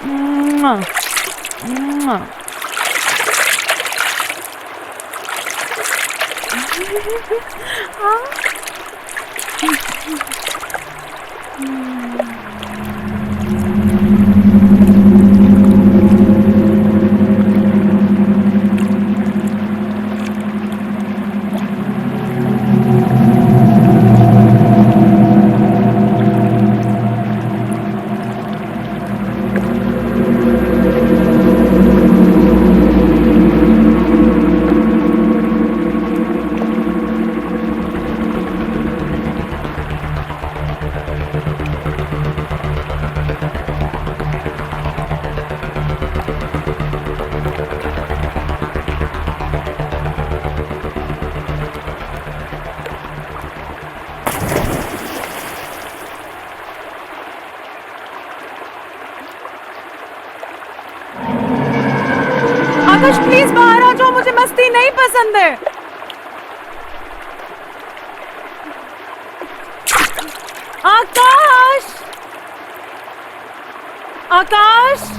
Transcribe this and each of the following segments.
Mwah. Mwah. Akash please बाहर आ जाओ, मुझे मस्ती नहीं पसंद है। आकाश, आकाश,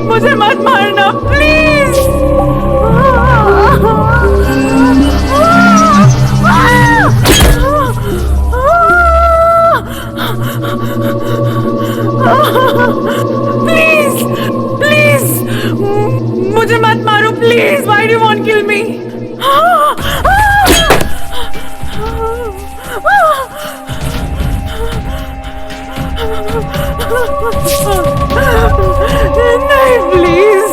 मुझे मत मारना प्लीज। प्लीज प्लीज मुझे मत मारो please. Why do you want kill me? नहीं प्लीज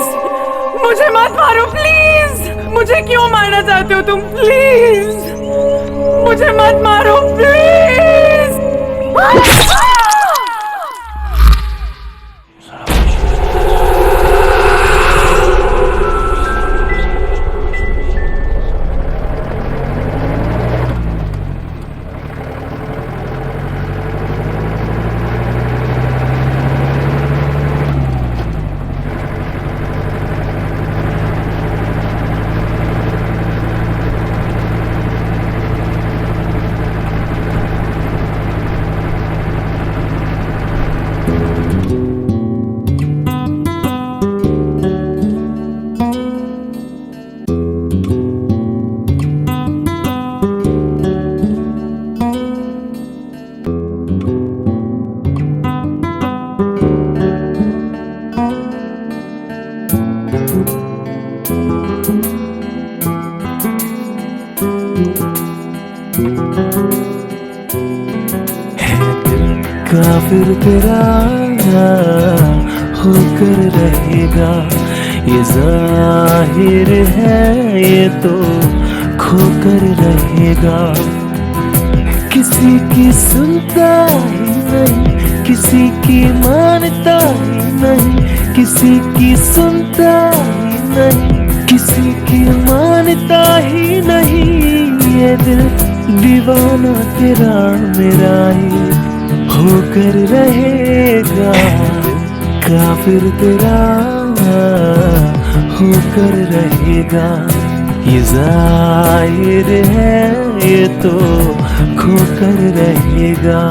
मुझे मत मारो प्लीज। मुझे क्यों मारना चाहते हो तुम? प्लीज मुझे मत मारो प्लीज। काफिर तेरा होकर रहेगा, ये जाहिर है ये तो खोकर रहेगा। किसी की सुनता ही नहीं, किसी की मानता ही नहीं, किसी की सुनता ही नहीं, किसी की मानता ही नहीं। ये दिल दीवाना तेरा मेरा ही होकर रहेगा, काफिर तेरा होकर रहेगा। ये जाहिर है ये तो खोकर रहेगा।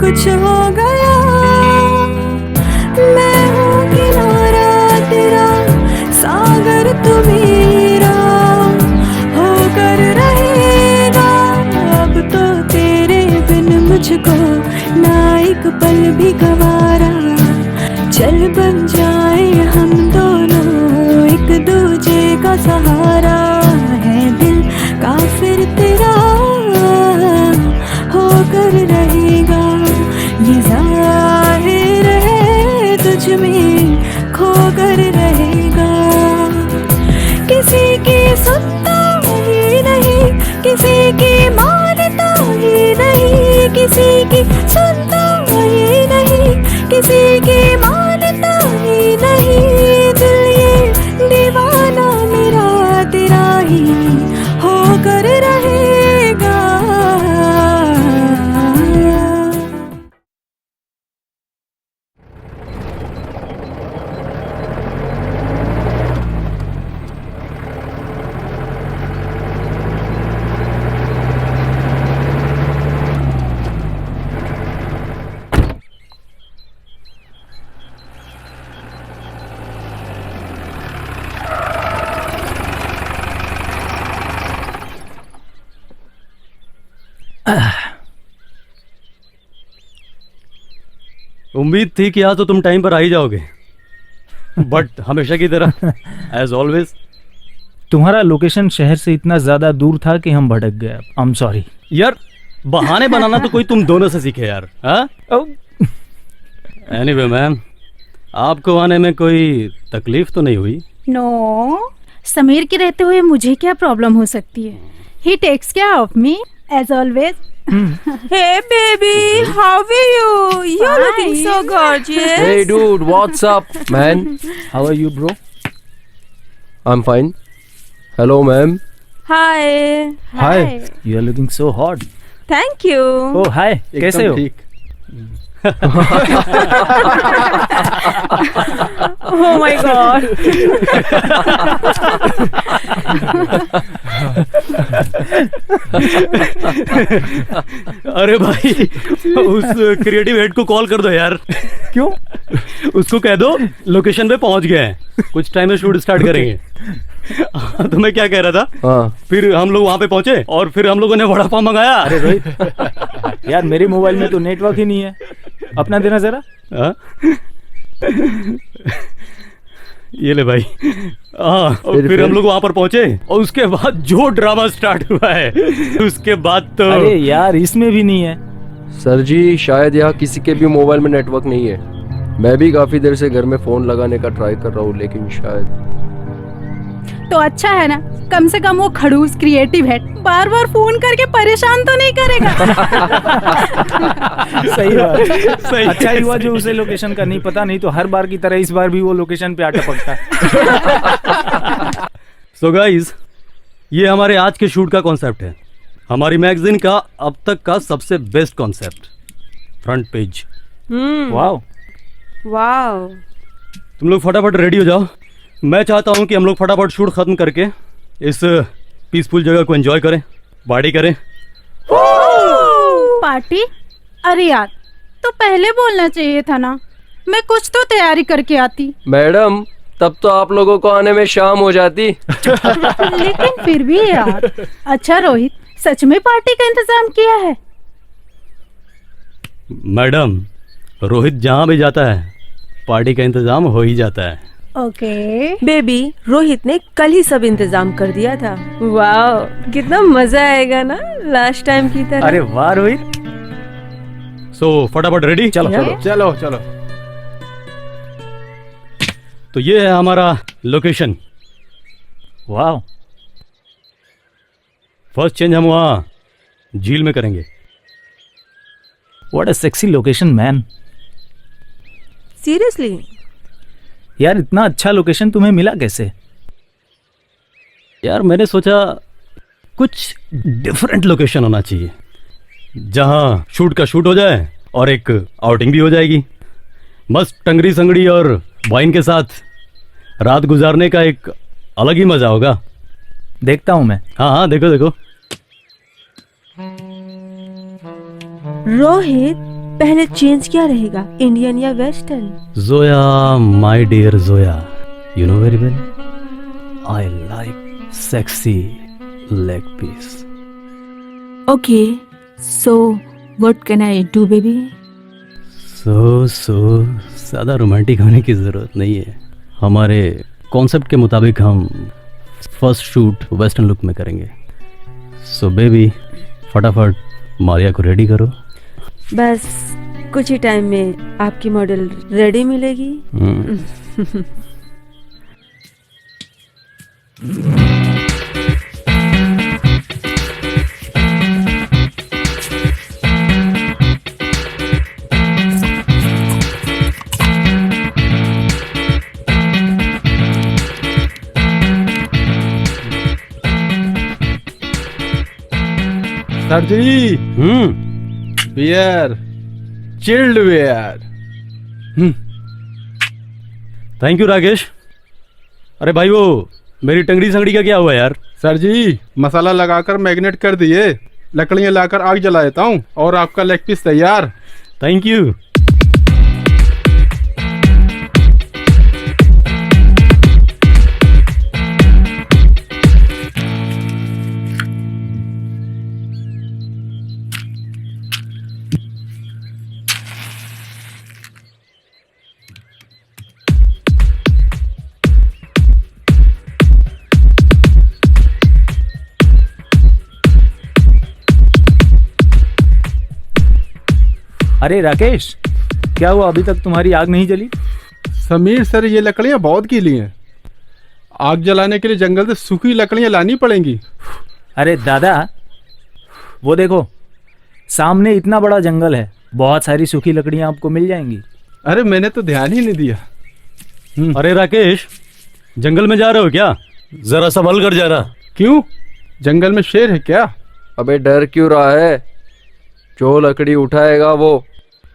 कुछ हो गया। मैं हूँ किनारा तेरा, सागर तू मेरा होकर रहेगा। अब तो तेरे बिन मुझको ना एक पल भी गवारा। चल बन जाए हम दोनों एक दूजे का सहारा। है दिल काफिर तेरा होकर रहेगा। ये जाहिर है तुझ में खोकर रहेगा। किसी की सुनता ही नहीं, किसी की मानता ही नहीं, किसी की सुनता ही नहीं, किसी की मानता ही नहीं। दिल ये दीवाना मेरा तेरा ही होकर रहेगा। उम्मीद थी कि आज तो तुम टाइम पर आ ही जाओगे, बट हमेशा की तरह एज ऑलवेज। तुम्हारा लोकेशन शहर से इतना ज्यादा दूर था कि हम भटक गए। आई एम सॉरी यार, बहाने बनाना तो कोई तुम दोनों से सीखे यार। एनीवे मैम, आपको आने में कोई तकलीफ तो नहीं हुई? नो, समीर के रहते हुए मुझे क्या प्रॉब्लम हो सकती है? He takes care of me as always. Hey baby, how are you? You're looking so gorgeous. Hey dude, what's up, man? How are you bro? I'm fine. Hello, ma'am. Hi. Hi, you are looking so hot. Thank you. Oh hi, कैसे हो? ठीक। Oh my god. अरे भाई, उस creative head को call कर दो यार। क्यों? उसको कह दो लोकेशन पे पहुंच गए हैं, कुछ टाइम में शूट स्टार्ट करेंगे। तो मैं क्या कह रहा था, हाँ, फिर हम लोग वहां पे पहुंचे और फिर हम लोगों ने वड़ा पाव मंगाया। अरे रोहित यार, मेरे मोबाइल में तो नेटवर्क ही नहीं है, अपना देना जरा। हाँ? ये ले भाई। हाँ, और फिर हम लोग वहां पर पहुंचे और उसके बाद जो ड्रामा स्टार्ट हुआ है, उसके बाद तो अरे यार, इसमें भी नहीं है। सर जी शायद यहाँ किसी के भी मोबाइल में नेटवर्क नहीं है। मैं भी काफी देर से घर में फोन लगाने का ट्राई कर रहा हूँ, लेकिन शायद। तो अच्छा है ना, कम से कम वो खड़ूस क्रिएटिव है, बार बार फोन करके परेशान तो नहीं करेगा। सही बात। सही। अच्छा ही हुआ जो उसे लोकेशन का नहीं पता, नहीं तो हर बार की तरह इस बार भी वो लोकेशन पे आ टपकता। सो गाइस, ये हमारे आज के शूट का कॉन्सेप्ट है, हमारी मैगजीन का अब तक का सबसे best concept, front page. Wow, Wow. तुम लोग फटाफट रेडी हो जाओ। मैं चाहता हूँ कि हम लोग फटाफट शूट खत्म करके इस पीसफुल जगह को एंजॉय करें, पार्टी करें। पार्टी? अरे यार, तो पहले बोलना चाहिए था ना, मैं कुछ तो तैयारी करके आती। मैडम, तब तो आप लोगों को आने में शाम हो जाती। लेकिन फिर भी यार। अच्छा रोहित, सच में पार्टी का इंतजाम किया है? मैडम, रोहित जहाँ भी जाता है पार्टी का इंतजाम हो ही जाता है। ओके। बेबी, रोहित ने कल ही सब इंतजाम कर दिया था। वाओ, कितना मजा आएगा ना लास्ट टाइम की तरह। अरे वाह रोहित। सो फटाफट रेडी। चलो चलो, चलो चलो। तो ये है हमारा लोकेशन। वाह, फर्स्ट चेंज हम वहाँ झील में करेंगे। What a sexy location man. Seriously? यार इतना अच्छा लोकेशन तुम्हें मिला कैसे? यार मैंने सोचा कुछ डिफरेंट लोकेशन होना चाहिए, जहाँ शूट का शूट हो जाए और एक आउटिंग भी हो जाएगी। मस्त टंगड़ी संगड़ी और वाइन के साथ रात गुजारने का एक अलग ही मजा होगा। देखता हूँ मैं। हाँ हाँ, देखो देखो। रोहित, पहले चेंज क्या रहेगा, इंडियन या western? Zoya, my dear Zoya, you know very well I like sexy leg piece. Okay, so what can I do, baby? So ज़्यादा रोमांटिक होने की ज़रूरत नहीं है. हमारे कॉन्सेप्ट के मुताबिक हम फर्स्ट शूट वेस्टर्न लुक में करेंगे. सो बेबी, फटाफट मारिया को रेडी करो. बस कुछ ही टाइम में आपकी मॉडल रेडी मिलेगी. Sir ji, beer, chilled beer. Thank you Rakesh. अरे भाई वो मेरी टंगड़ी संगड़ी का क्या हुआ यार? सर जी, मसाला लगाकर मैग्नेट कर दिए, लकड़ियां लाकर आग जला देता हूँ और आपका लेग पीस तैयार. Thank you. अरे राकेश, क्या हुआ, अभी तक तुम्हारी आग नहीं जली? समीर सर, ये लकड़ियां बहुत गीली हैं. आग जलाने के लिए जंगल से सूखी लकड़ियां लानी पड़ेंगी. अरे दादा, वो देखो सामने इतना बड़ा जंगल है, बहुत सारी सूखी लकड़ियां आपको मिल जाएंगी. अरे मैंने तो ध्यान ही नहीं दिया. अरे राकेश, जंगल में जा रहे हो क्या? जरा संभल कर जाना. क्यों, जंगल में शेर है क्या? अबे डर क्यों रहा है? जो लकड़ी उठाएगा वो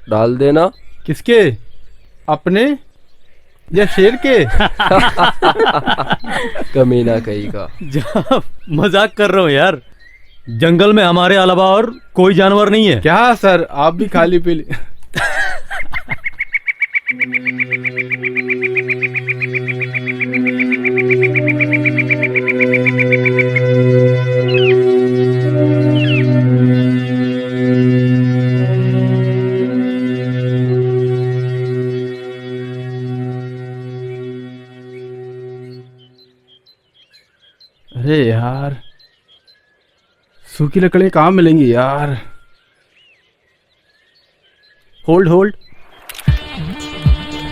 डाल देना. किसके, अपने या शेर के? कमीना कहीं का. जा, मजाक कर रहा हूँ यार. जंगल में हमारे अलावा और कोई जानवर नहीं है. क्या सर, आप भी खाली पीली. अरे यार, सूखी लकड़ियाँ कहाँ मिलेंगी यार? Hold hold.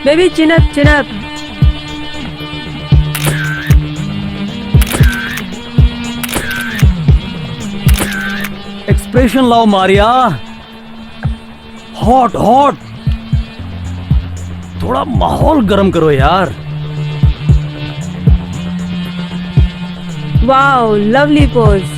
Baby chin-up chin-up. Expression लाओ मारिया. Hot hot. थोड़ा माहौल गर्म करो यार. Wow, lovely pose.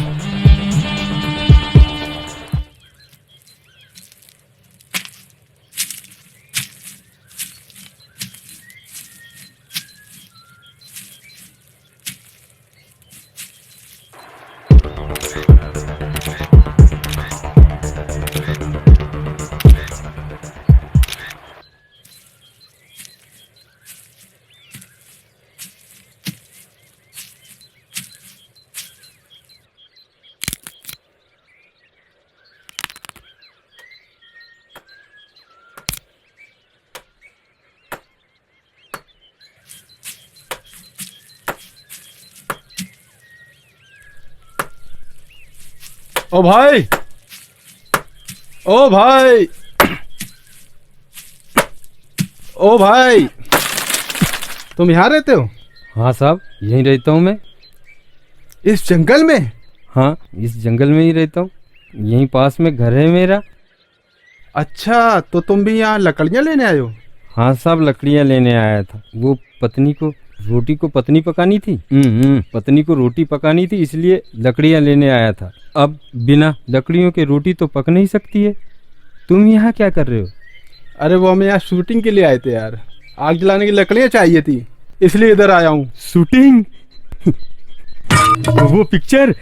ओ भाई, ओ भाई, ओ भाई, तुम यहाँ रहते हो? हाँ साहब, यहीं रहता हूँ मैं. इस जंगल में? हाँ, इस जंगल में ही रहता हूँ. यहीं पास में घर है मेरा. अच्छा, तो तुम भी यहाँ लकड़ियाँ लेने आए हो? हाँ साहब, लकड़ियाँ लेने आया था. वो पत्नी को रोटी को पत्नी पकानी थी. पत्नी को रोटी पकानी थी, इसलिए लकड़ियाँ लेने आया था. अब बिना लकड़ियों के रोटी तो पक नहीं सकती है. तुम यहाँ क्या कर रहे हो? अरे वो हम यहाँ शूटिंग के लिए आए थे यार. आग जलाने की लकड़ियाँ चाहिए थी, इसलिए इधर आया हूँ. शूटिंग? वो पिक्चर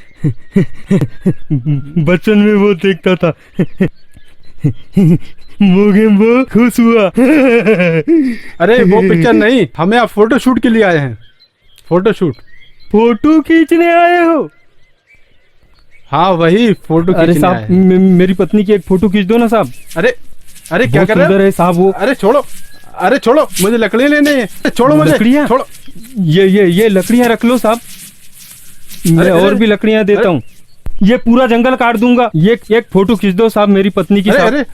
बचपन में वो देखता था. मोगेम्बो खुश हुआ। अरे वो पिक्चर नहीं, हमें आप फोटो शूट के लिए आए हैं। Photo shoot. फोटो खींचने आए हो? हाँ वही फोटो अरे खींचने आए साहब हैं। मेरी पत्नी की एक फोटो खींच दो ना साहब। अरे अरे क्या बहुत कर रहे सुंदर हो? है साहब वो। अरे छोड़ो, अरे छोड़ो, मुझे लकड़ियाँ लेने हैं। छोड़ो मुझे, लकड़ियाँ? छोड़ो। ये लकड़ियाँ रख लो साहब, मैं अरे, और अरे, भी लकड़ियाँ देता अरे, हूँ। ये पूरा जंगल काट दूंगा। ये एक फोटो खींच दो साहब मेरी पत्नी की अरे साहब। अरे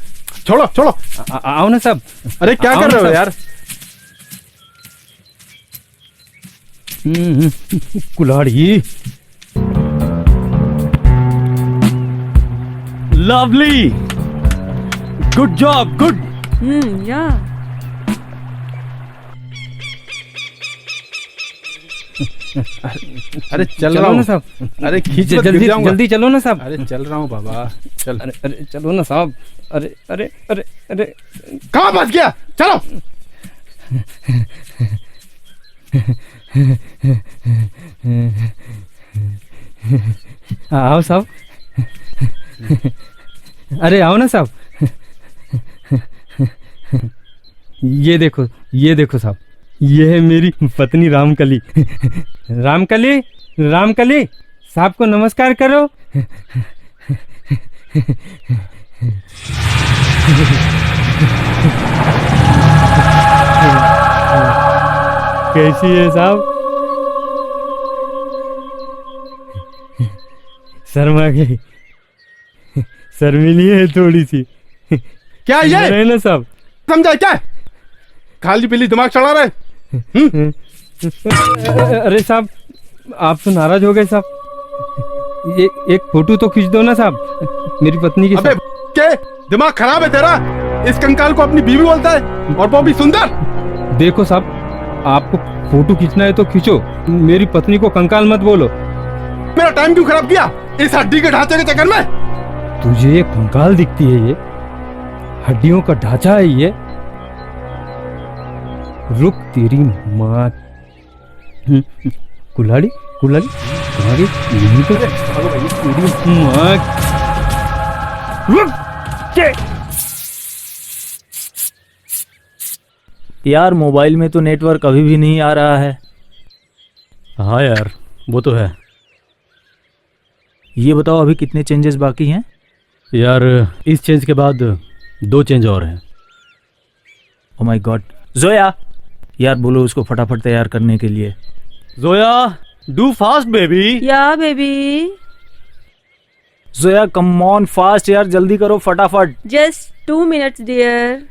छोड़ो छोड़ो। आओ ना साहब। अरे क्या आओ कर ना रहे हो साहब। यार? कुल्हाड़ी। Lovely, good job, good. या अरे चल रहा चलो ना हूँ साहब। अरे खींच मत, गिर जल्दी जाऊंगा। जल्दी चलो ना साहब। अरे चल रहा हूँ बाबा, चल। अरे अरे चलो ना साहब। अरे अरे अरे अरे कहाँ फंस गया? चलो। आओ साहब। अरे आओ ना साहब। ये देखो साहब, ये है मेरी पत्नी रामकली। रामकली, रामकली साहब को नमस्कार करो। कैसी है साहब? शर्मा गई, शर्मिली है थोड़ी सी। क्या ये है ना साहब? समझा क्या? खाली पीली दिमाग चढ़ा रहे। अरे साहब आप तो नाराज हो गए साहब। एक फोटो तो खींच दो ना साहब मेरी पत्नी की अबे साहब। के दिमाग खराब है तेरा? इस कंकाल को अपनी बीवी बोलता है, और वो भी सुंदर। देखो साहब, आपको फोटो खींचना है तो खींचो, मेरी पत्नी को कंकाल मत बोलो। मेरा टाइम क्यों खराब किया इस हड्डी के ढांचे के चक्कर में? तुझे ये कंकाल दिखती है, ये हड्डियों का ढांचा है ये। रुक तेरी माँ। कुल्हाड़ी कुल्हाड़ी कुल्हाड़ी, यही तो है। तेरी माँ। रुक के। यार मोबाइल में तो नेटवर्क अभी भी नहीं आ रहा है। हाँ यार, वो तो है ये बताओ अभी कितने चेंजेस बाकी हैं? यार। इस चेंज के बाद 2 चेंज और हैं। Oh my God. जोया यार बोलो उसको फटाफट तैयार करने के लिए। Zoya, do fast baby. या baby, Zoya come on fast यार, जल्दी करो फटाफट। Just 2 minutes dear.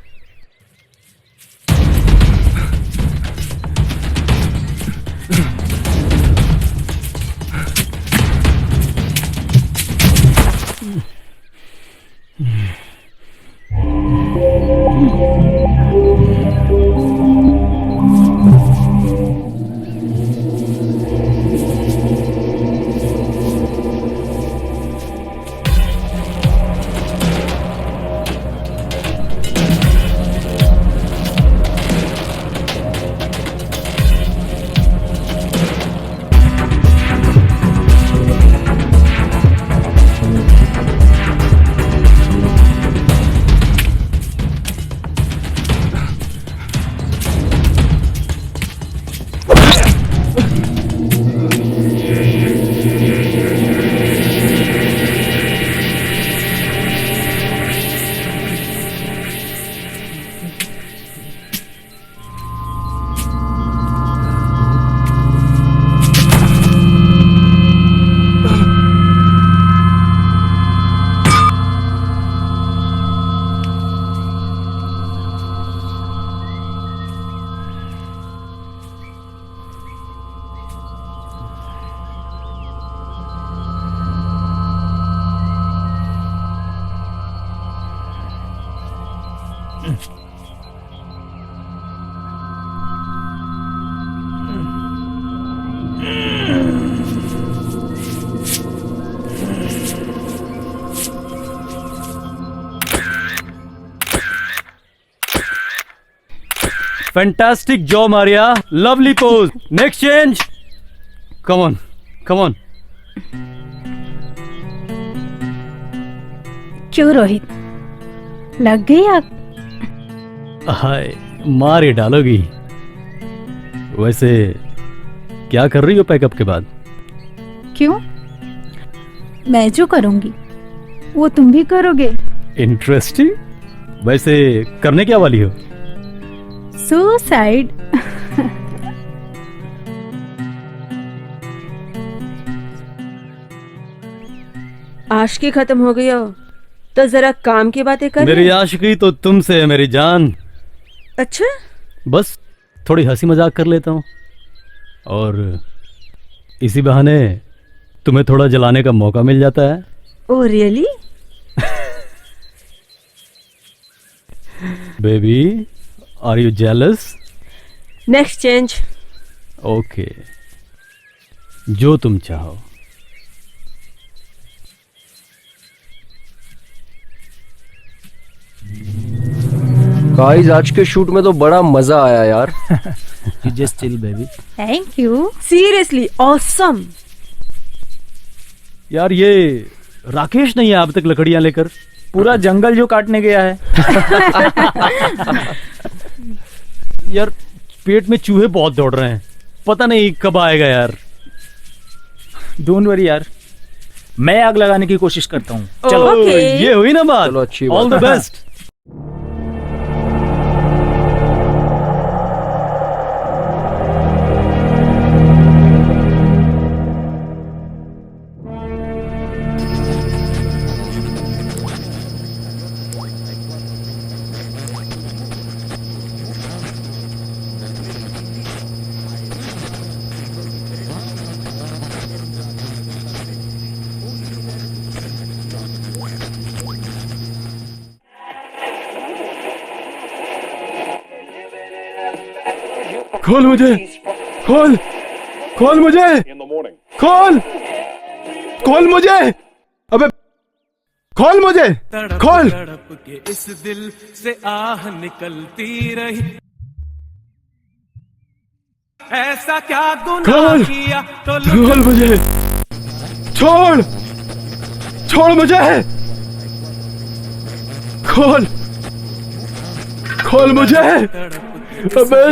Fantastic job, Maria. Lovely pose. Next change. Come on, come on. क्यों रोहित, लग गई आग? हाय, मार ही डालोगी। वैसे क्या कर रही हो पैकअप के बाद? क्यों? मैं जो करूंगी वो तुम भी करोगे? इंटरेस्टिंग। वैसे करने क्या वाली हो? सुसाइड। आशिकी खत्म हो गई हो तो जरा काम की बातें कर। मेरी आशिकी तो तुमसे है मेरी जान। अच्छा, बस थोड़ी हंसी मजाक कर लेता हूँ और इसी बहाने तुम्हें थोड़ा जलाने का मौका मिल जाता है। Oh really? Baby, are you jealous? Next change. Okay, जो तुम चाहो। गाइस आज के शूट में तो बड़ा मजा आया यार। You just chill, baby. Thank you. Seriously awesome. यार ये राकेश नहीं है अब तक लकड़ियां लेकर? पूरा जंगल जो काटने गया है। यार पेट में चूहे बहुत दौड़ रहे हैं, पता नहीं कब आएगा यार। डोंट वरी यार, मैं आग लगाने की कोशिश करता हूँ। चलो। ओके। ये हुई ना बात। चलो, अच्छी बात। All the best. खोल मुझे, खोल, खोल मुझे, खोल, खोल मुझे, अबे खोल मुझे, खोल। तड़प के इस दिल से आह निकलती रही, ऐसा क्या गुनाह खोल, किया तो खोल मुझे, छोड़, छोड़ मुझे, खोल, खोल मुझे, अबे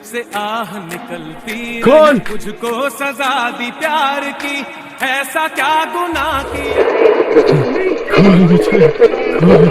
से आह निकलती खोल। रही, मुझको सजा दी प्यार की, ऐसा क्या गुनाह किया। खोल मुझे, खोल।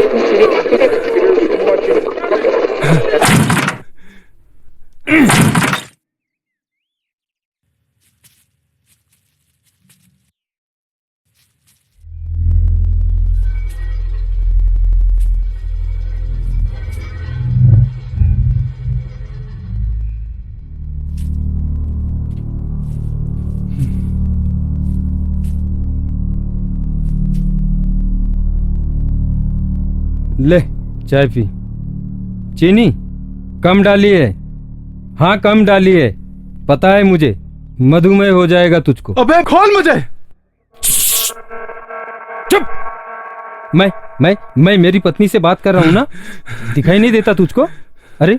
ले चाय पी। चीनी कम डालिए। हाँ कम डालिए, पता है मुझे, मधुमेह हो जाएगा तुझको। अबे खोल मुझे। चुप। मैं मेरी पत्नी से बात कर रहा हूँ ना, दिखाई नहीं देता तुझको? अरे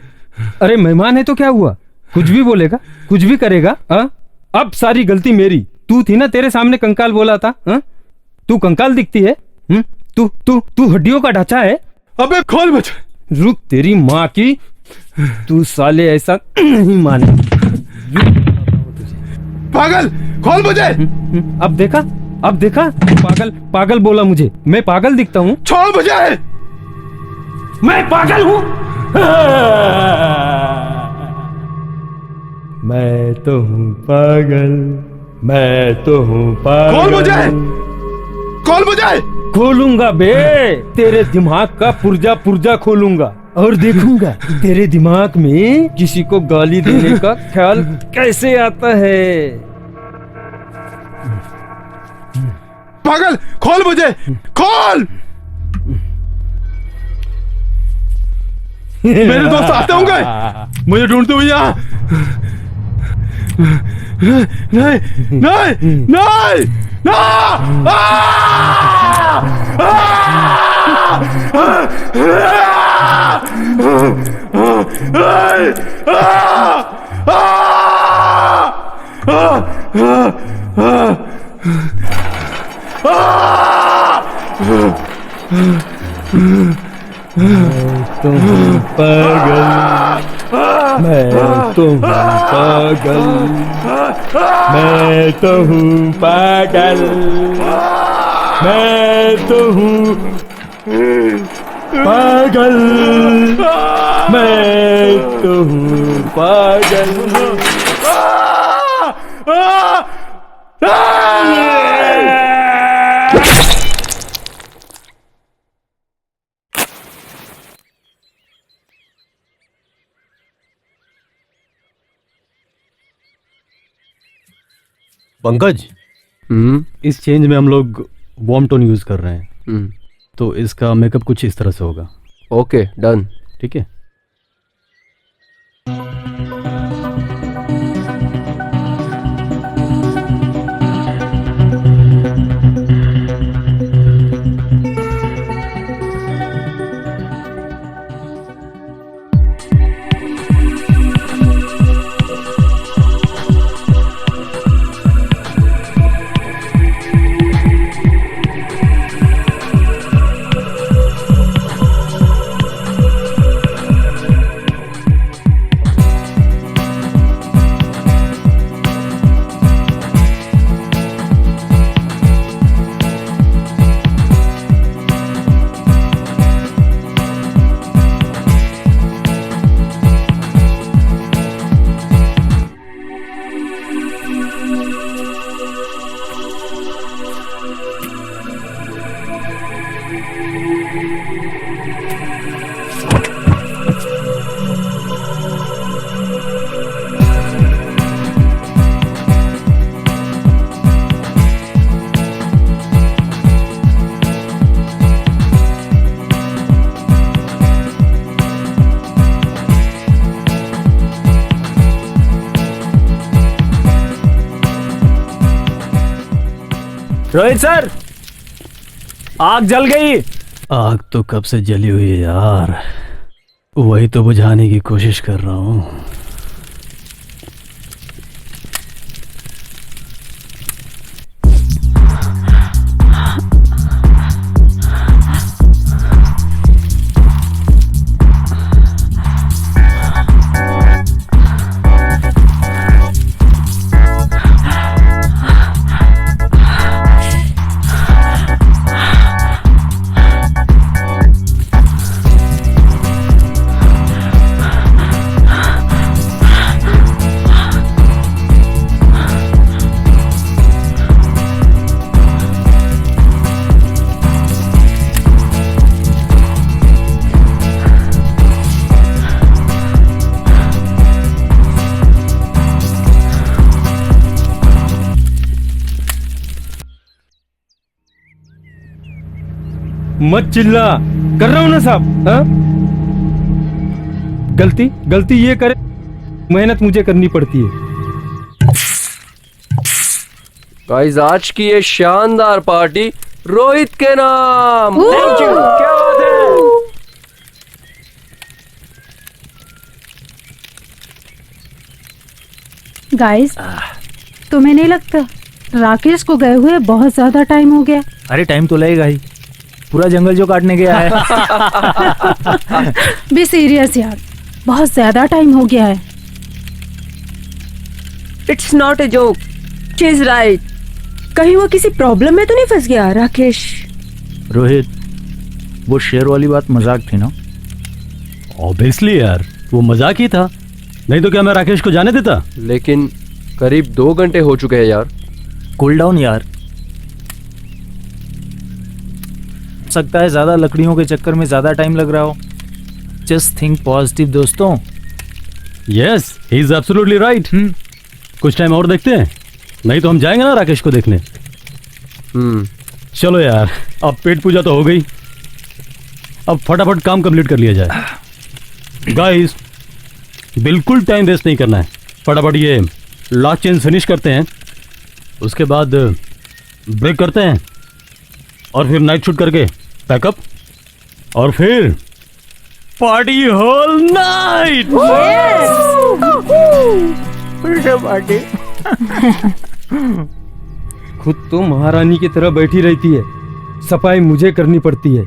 अरे मेहमान है तो क्या हुआ, कुछ भी बोलेगा, कुछ भी करेगा। अब सारी गलती मेरी। तू थी ना तेरे सामने कंकाल बोला था। तू कंकाल दिखती है। तू हड्डियों का ढांचा है। अबे खोल मुझे। रुक तेरी माँ की, तू साले ऐसा नहीं माने। पागल, खोल मुझे। अब देखा पागल बोला मुझे। मैं पागल दिखता हूँ? छोड़ मुझे। मैं पागल हूँ? मैं तो हूँ पागल, मैं तो हूँ पागल। खोल मुझे, खोल मुझे। खोलूंगा बे, तेरे दिमाग का पुर्जा खोलूंगा और देखूंगा तेरे दिमाग में किसी को गाली देने का ख्याल कैसे आता है। पागल, खोल मुझे, खोल। मेरे दोस्त आते होंगे मुझे ढूंढते हुए यहाँ। नहीं नहीं नहीं ना। तुम पागल, मैं तो हूँ पागल, मैं तो हूँ पागल, मैं तो हूँ पागल, मैं तो हूँ पागल। पंकज, इस चेंज में हम लोग वार्म टोन यूज कर रहे हैं, तो इसका मेकअप कुछ इस तरह से होगा। Okay, done. ठीक है। रोहित सर, आग जल गई। आग तो कब से जली हुई है यार, वही तो बुझाने की कोशिश कर रहा हूँ। मत चिल्ला, कर रहा हूं ना साहब। हाँ? गलती ये करे, मेहनत मुझे करनी पड़ती है। गाइस, आज की ये शानदार पार्टी रोहित के नाम। Thank you. क्या बात है। गाइस, तुम्हें नहीं लगता राकेश को गए हुए बहुत ज्यादा टाइम हो गया? अरे टाइम तो लगेगा ही, पूरा जंगल जो काटने गया है। बी सीरियस यार, बहुत ज्यादा टाइम हो गया है। It's not a joke, she is right. कहीं वो किसी प्रॉब्लम में तो नहीं फंस गया राकेश? रोहित, वो शेर वाली बात मजाक थी ना? ऑब्वियसली यार, वो मजाक ही था, नहीं तो क्या मैं राकेश को जाने देता? लेकिन करीब 2 घंटे हो चुके हैं यार। कूल डाउन यार। सकता है ज्यादा लकड़ियों के चक्कर में ज्यादा टाइम लग रहा हो। जस्ट थिंक पॉजिटिव दोस्तों। Yes, he is absolutely right. कुछ टाइम और देखते हैं, नहीं तो हम जाएंगे ना राकेश को देखने। चलो यार, अब पेट पूजा तो हो गई, अब फटाफट काम कंप्लीट कर लिया जाए। गाइस, बिल्कुल टाइम वेस्ट नहीं करना है, फटाफट ये लास्ट चेंज फिनिश करते हैं, उसके बाद ब्रेक करते हैं और फिर नाइट शूट करके पैकअप और फिर पार्टी होल नाइट। पार्टी। खुद तो महारानी की तरह बैठी रहती है, सफाई मुझे करनी पड़ती है।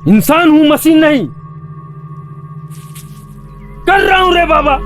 इंसान हूं, मशीन नहीं। कर रहा हूं रे बाबा।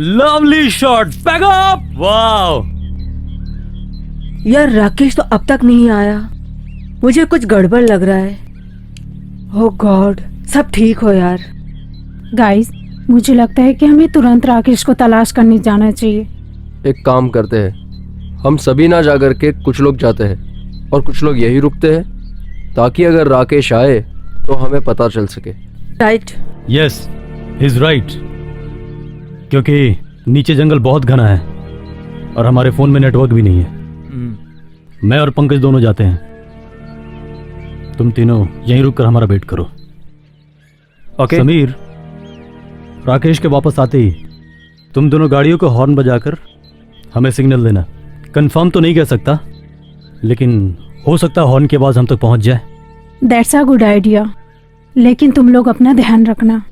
Lovely shot, back up, wow. यार राकेश तो अब तक नहीं आया, मुझे कुछ गड़बड़ लग रहा है। ओह गॉड, सब ठीक हो यार। गाइस, मुझे लगता है कि हमें तुरंत राकेश को तलाश करने जाना चाहिए। एक काम करते हैं, हम सभी ना जाकर के कुछ लोग जाते हैं और कुछ लोग यही रुकते हैं, ताकि अगर राकेश आए तो हमें पता चल सके। राइट। Yes, is right. क्योंकि नीचे जंगल बहुत घना है और हमारे फोन में नेटवर्क भी नहीं है। मैं और पंकज दोनों जाते हैं, तुम तीनों यहीं रुक कर हमारा वेट करो। ओके। समीर, राकेश के वापस आते ही तुम दोनों गाड़ियों को हॉर्न बजाकर हमें सिग्नल देना। कंफर्म तो नहीं कह सकता, लेकिन हो सकता है हॉर्न के आवाज हम तक पहुंच जाए। दैट्स अ गुड आइडिया, लेकिन तुम लोग अपना ध्यान रखना।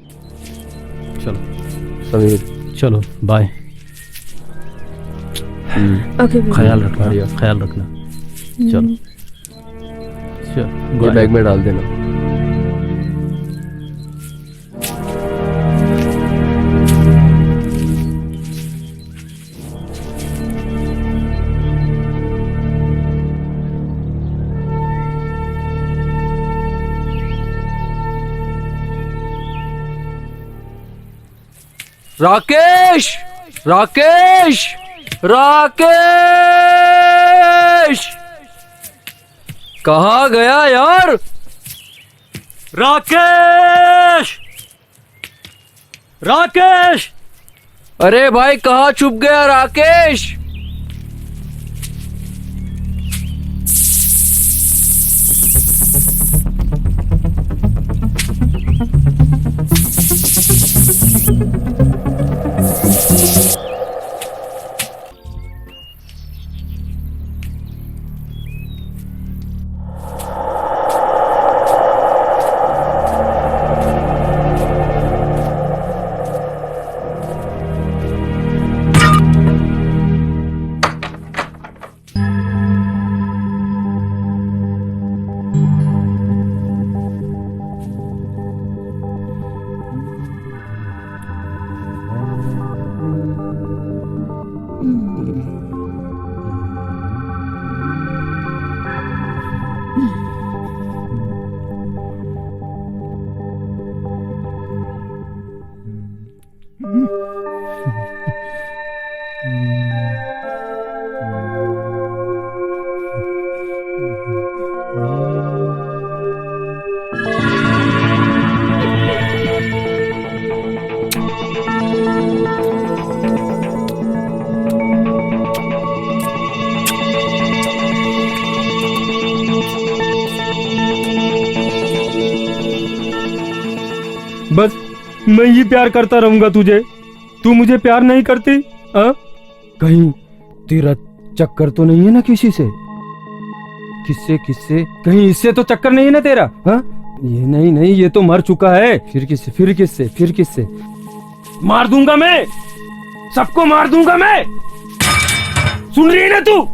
चलो समीर, चलो, बाय। ओके, ख्याल रखना, ख्याल रखना। चलो ये बैग में डाल देना। राकेश, राकेश, राकेश, कहाँ गया यार? राकेश, राकेश, अरे भाई कहाँ छुप गया राकेश? बस मैं ही प्यार करता रहूंगा तुझे, तू मुझे प्यार नहीं करती? हाँ? कहीं तेरा चक्कर तो नहीं है ना किसी से? किससे किससे? कहीं इससे तो चक्कर नहीं है ना तेरा? हाँ? ये नहीं नहीं, ये तो मर चुका है। फिर किससे? फिर किससे? फिर किससे? मार दूंगा मैं, सबको मार दूंगा मैं। सुन रही है ना तू?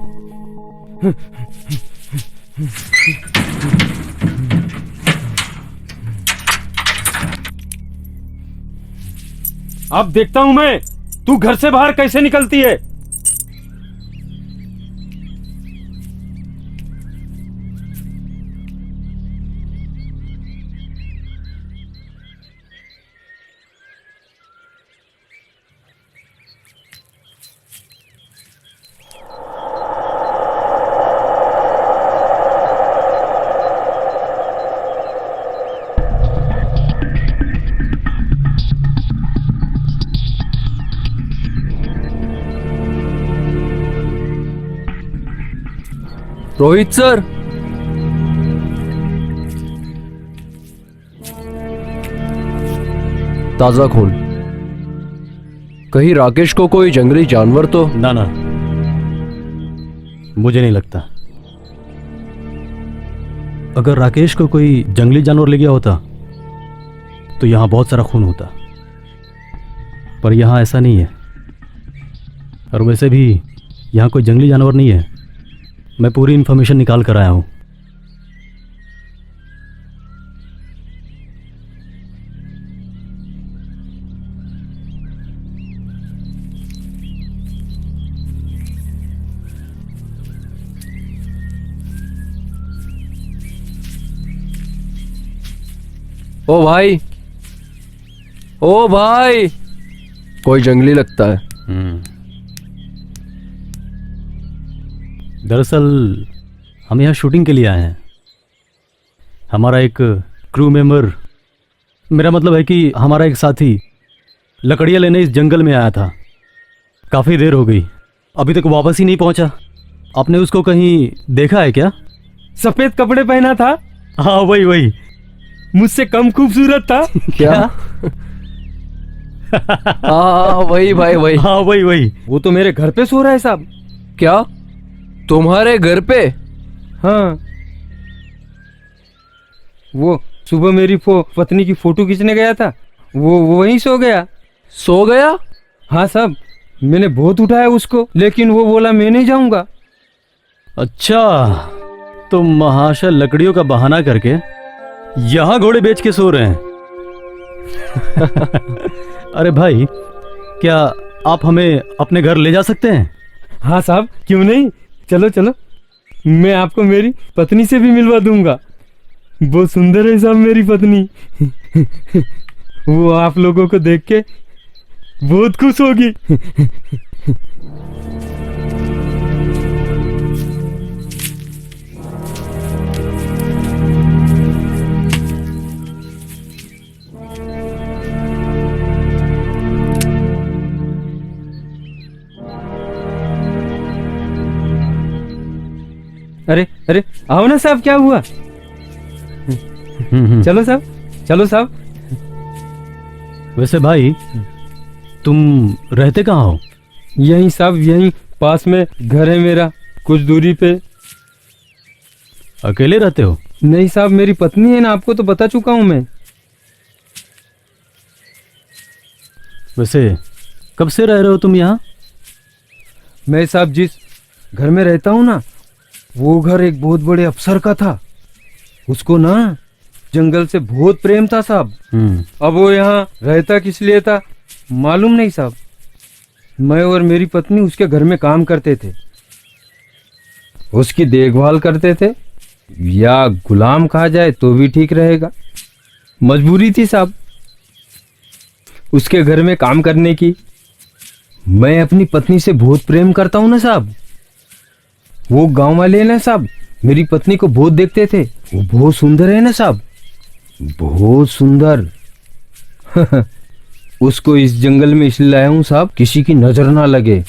अब देखता हूं मैं तू घर से बाहर कैसे निकलती है। रोहित सर, ताजा खून। कहीं राकेश को कोई जंगली जानवर तो? ना ना, मुझे नहीं लगता। अगर राकेश को कोई जंगली जानवर ले गया होता तो यहां बहुत सारा खून होता, पर यहां ऐसा नहीं है। और वैसे भी यहां कोई जंगली जानवर नहीं है। मैं पूरी इन्फॉर्मेशन निकाल कर आया हूं। ओ भाई, ओ भाई, कोई जंगली लगता है। दरअसल हम यहाँ शूटिंग के लिए आए हैं। हमारा एक क्रू मेंबर, मेरा मतलब है कि हमारा एक साथी लकड़ियाँ लेने इस जंगल में आया था। काफ़ी देर हो गई, अभी तक वापस ही नहीं पहुंचा। आपने उसको कहीं देखा है क्या? सफेद कपड़े पहना था, हाँ वही वही। मुझसे कम खूबसूरत था। क्या? हाँ वही भाई, वही। हाँ वही वही। वो तो मेरे घर पे सो रहा है साहब। क्या तुम्हारे घर पे? हाँ, वो सुबह मेरी पत्नी की फोटो खींचने गया था, वो वहीं सो गया। सो गया? हाँ साहब, मैंने बहुत उठाया उसको, लेकिन वो बोला मैं नहीं जाऊंगा। अच्छा, तो महाशय लकड़ियों का बहाना करके यहाँ घोड़े बेच के सो रहे हैं। अरे भाई, क्या आप हमें अपने घर ले जा सकते हैं? हाँ साहब, क्यों नहीं, चलो चलो, मैं आपको मेरी पत्नी से भी मिलवा दूंगा। बहुत सुंदर है साहब मेरी पत्नी। वो आप लोगों को देख के बहुत खुश होगी। अरे अरे, आओ ना साहब, क्या हुआ? चलो साहब, चलो साहब। वैसे भाई, तुम रहते कहाँ हो? यहीं साहब, यहीं पास में घर है मेरा, कुछ दूरी पे। अकेले रहते हो? नहीं साहब, मेरी पत्नी है ना, आपको तो बता चुका हूँ मैं। वैसे कब से रह रहे हो तुम यहाँ? मैं साहब जिस घर में रहता हूँ ना, वो घर एक बहुत बड़े अफसर का था। उसको ना जंगल से बहुत प्रेम था साहब। अब वो यहाँ रहता किस लिए था मालूम नहीं साहब। मैं और मेरी पत्नी उसके घर में काम करते थे, उसकी देखभाल करते थे, या गुलाम कहा जाए तो भी ठीक रहेगा। मजबूरी थी साहब उसके घर में काम करने की। मैं अपनी पत्नी से बहुत प्रेम करता हूँ ना साहब। वो गांव वाले ना साहब, मेरी पत्नी को बहुत देखते थे। वो बहुत सुंदर है ना साहब, बहुत सुंदर। उसको इस जंगल में इसलिए लाया हूं साहब, किसी की नजर ना लगे।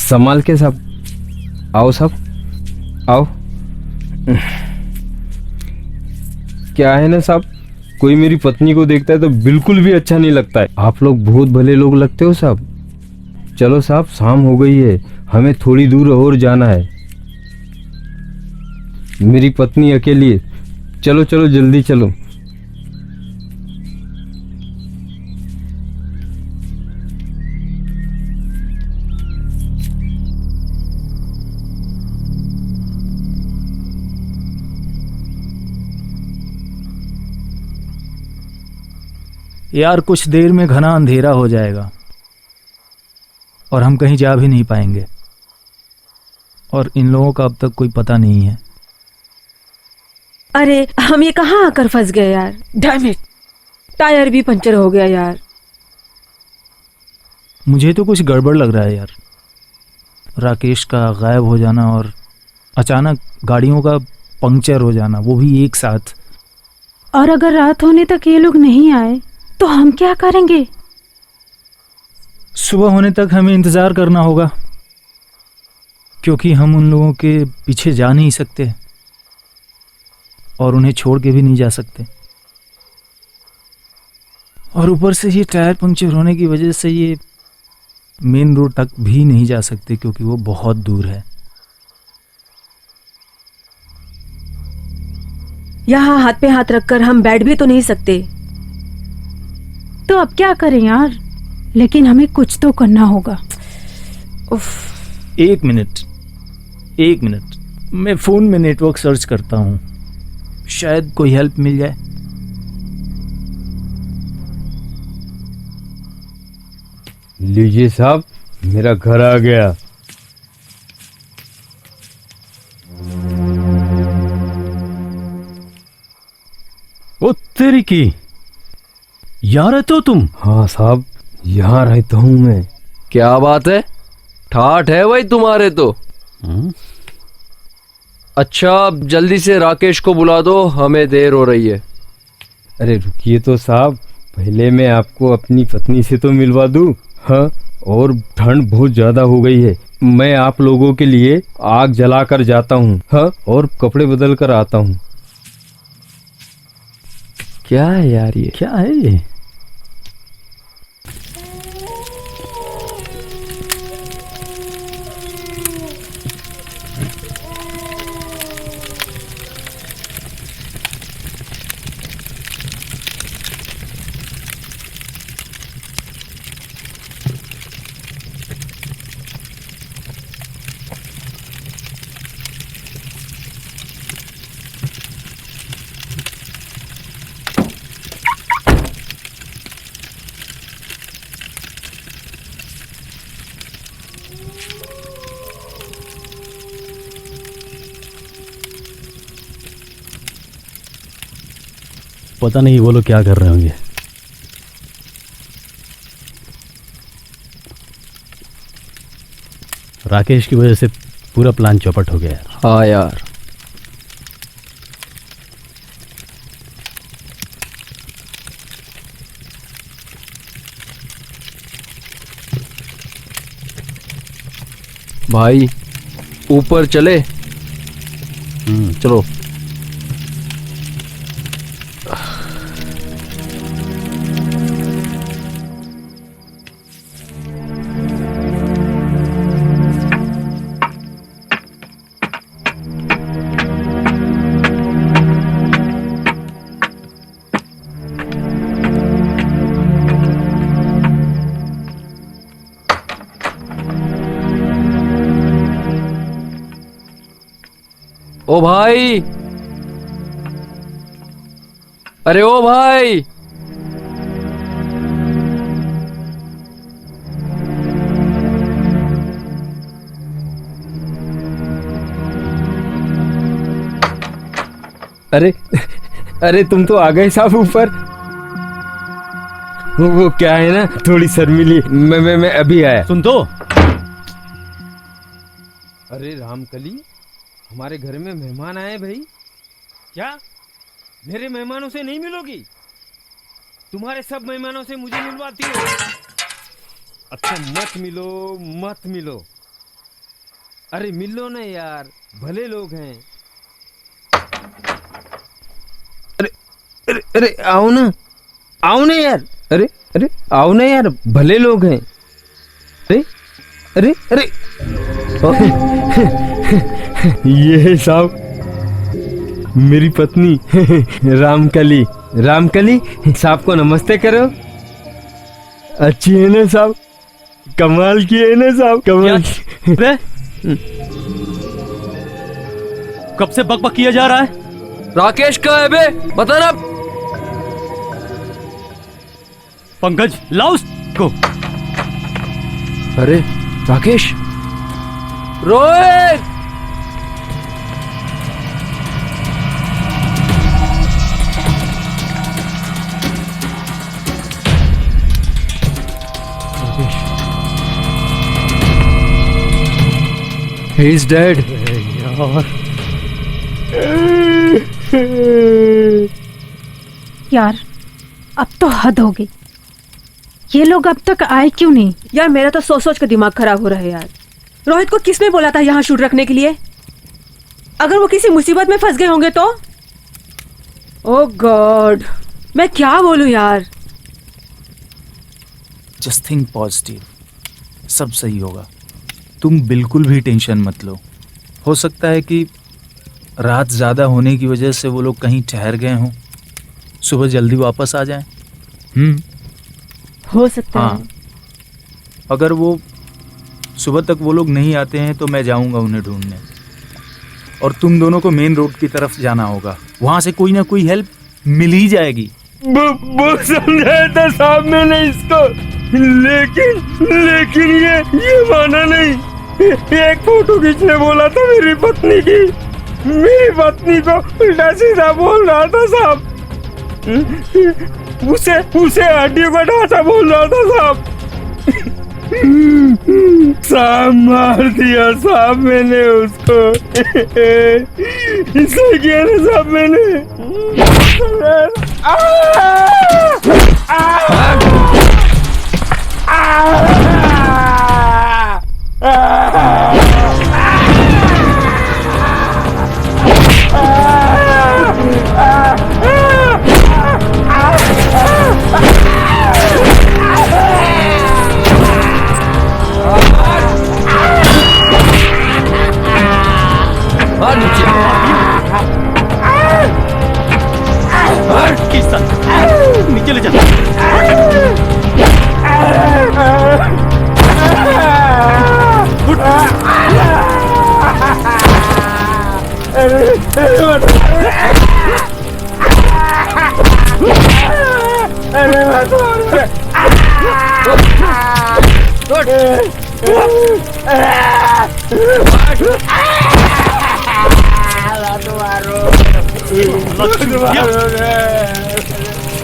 संभाल के साहब, आओ साहब, आओ। क्या है ना साहब, कोई मेरी पत्नी को देखता है तो बिल्कुल भी अच्छा नहीं लगता है। आप लोग बहुत भले लोग लगते हो साहब। चलो साहब, शाम हो गई है, हमें थोड़ी दूर और जाना है। मेरी पत्नी अकेली है, चलो चलो जल्दी चलो। यार कुछ देर में घना अंधेरा हो जाएगा और हम कहीं जा भी नहीं पाएंगे, और इन लोगों का अब तक कोई पता नहीं है। अरे हम ये कहाँ आकर फंस गए यार। डैम इट, टायर भी पंचर हो गया यार। मुझे तो कुछ गड़बड़ लग रहा है यार। राकेश का गायब हो जाना और अचानक गाड़ियों का पंक्चर हो जाना, वो भी एक साथ। और अगर रात होने तक ये लोग नहीं आए तो हम क्या करेंगे? सुबह होने तक हमें इंतजार करना होगा। क्योंकि हम उन लोगों के पीछे जा नहीं सकते और उन्हें छोड़ के भी नहीं जा सकते। और ऊपर से ये टायर पंक्चर होने की वजह से ये मेन रोड तक भी नहीं जा सकते क्योंकि वो बहुत दूर है। यहाँ हाथ पे हाथ रखकर हम बैठ भी तो नहीं सकते। तो अब क्या करें यार, लेकिन हमें कुछ तो करना होगा। उफ। एक मिनट, मैं फोन में नेटवर्क सर्च करता हूँ, शायद कोई हेल्प मिल जाए। लीजिए साहब, मेरा घर आ गया। ओ तेरी की, यहाँ रहते हो तुम? हाँ साहब, यहाँ रहता हूँ मैं। क्या बात है, ठाठ है भाई तुम्हारे तो। अच्छा, अब जल्दी से राकेश को बुला दो, हमें देर हो रही है। अरे रुकिए तो साहब, पहले मैं आपको अपनी पत्नी से तो मिलवा दूं। हाँ, और ठंड बहुत ज्यादा हो गई है, मैं आप लोगों के लिए आग जलाकर जाता हूँ। हाँ, और कपड़े बदल कर आता हूँ। क्या है यार ये? क्या है ये? पता नहीं वो लोग क्या कर रहे होंगे। राकेश की वजह से पूरा प्लान चौपट हो गया यार। हाँ यार, भाई ऊपर चले। चलो। ओ भाई, अरे ओ भाई, अरे अरे तुम तो आ गए साहब ऊपर। वो क्या है ना, थोड़ी शर्मिली, मैं अभी आया। सुन तो। अरे रामकली, हमारे घर में मेहमान आए भाई। क्या मेरे मेहमानों से नहीं मिलोगी? तुम्हारे सब मेहमानों से मुझे मिलवाती हो? अच्छा, मत मिलो मत मिलो। अरे मिलो ना यार, भले लोग हैं। अरे अरे अरे आओ ना, आओ ना यार। अरे अरे आओ ना यार, भले लोग हैं। अरे अरे अरे ये है साहब मेरी पत्नी रामकली। रामकली, साहब को नमस्ते करो। अच्छी है ना साहब? कमाल की है ना साहब? कमाल। कब से बकबक किया जा रहा है? राकेश कहाँ है बे, बता ना। पंकज, लाओ उसको। अरे Rakesh, Rohit, he is dead. यार अब तो हद हो गई, ये लोग अब तक आए क्यों नहीं? यार मेरा तो सोच सोच के दिमाग खराब हो रहा है यार। रोहित को किसने बोला था यहाँ शूट रखने के लिए? अगर वो किसी मुसीबत में फंस गए होंगे तो? ओह गॉड, मैं क्या बोलूं यार। जस्ट थिंक पॉजिटिव, सब सही होगा। तुम बिल्कुल भी टेंशन मत लो। हो सकता है कि रात ज़्यादा होने की वजह से वो लोग कहीं ठहर गए हों, सुबह जल्दी वापस आ जाएं। हो सकता हाँ, है। अगर वो सुबह तक वो लोग नहीं आते हैं तो मैं जाऊंगा उन्हें ढूंढने, और तुम दोनों को मेन रोड की तरफ जाना होगा। वहां से कोई ना कोई हेल्प मिल ही जाएगी। वो समझाया था साहब मैंने इसको, लेकिन ये माना नहीं। एक फोटो खींचने बोला था मेरी पत्नी की, मेरी पत्नी को उल्टा सीधा बोल रहा था साहब। उसे हड्डियों का ढांचा बोल रहा था साहब। साहब मार दिया साहब मैंने उसको। इसलिए किया ना साहब मैंने। नीचे ले जा।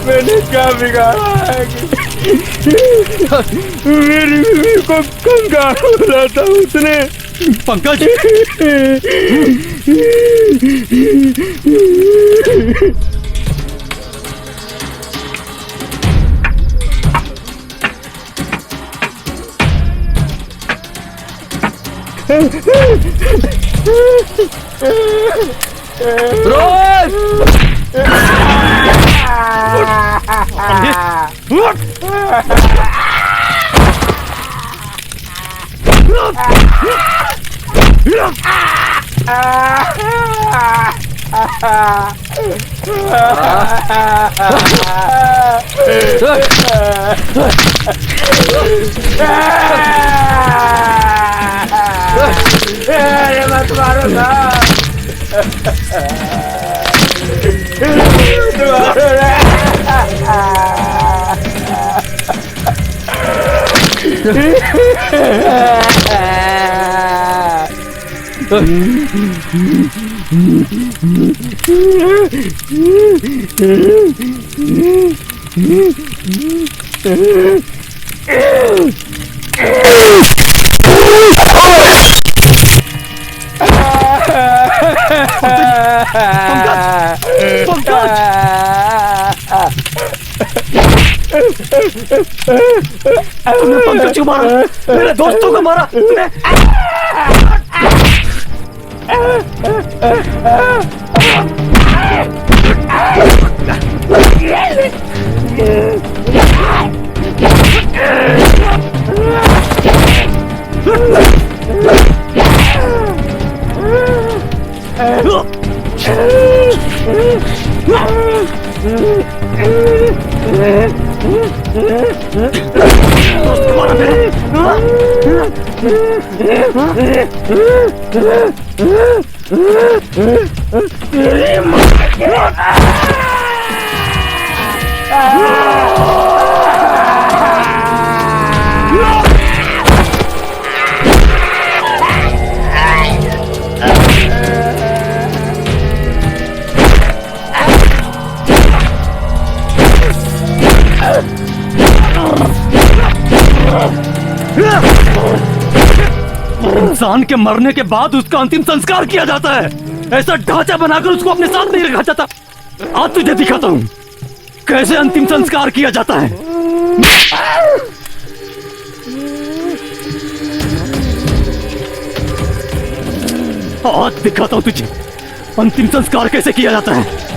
मैंने क्या बिगाड़ा है कि मेरी बीवी को कंगाल बोला था उसने। पंकज, मत मारो तूने पंकज को मारा, मेरे दोस्तों को मारा तूने। इंसान के मरने के बाद उसका अंतिम संस्कार किया जाता है। ऐसा ढांचा बनाकर उसको अपने साथ नहीं रखा जाता। आज तुझे दिखाता हूँ कैसे अंतिम संस्कार किया जाता है। आज दिखाता हूं तुझे अंतिम संस्कार कैसे किया जाता है।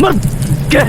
मर के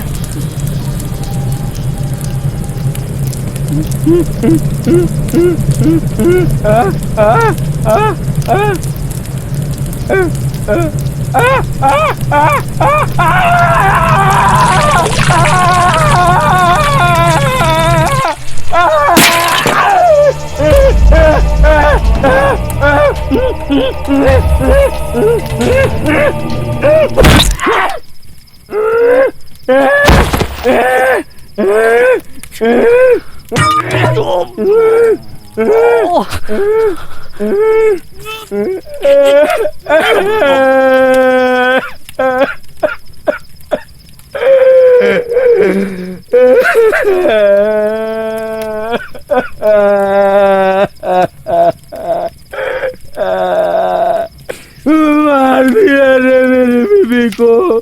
मार दिया रे मेरी बीबी को,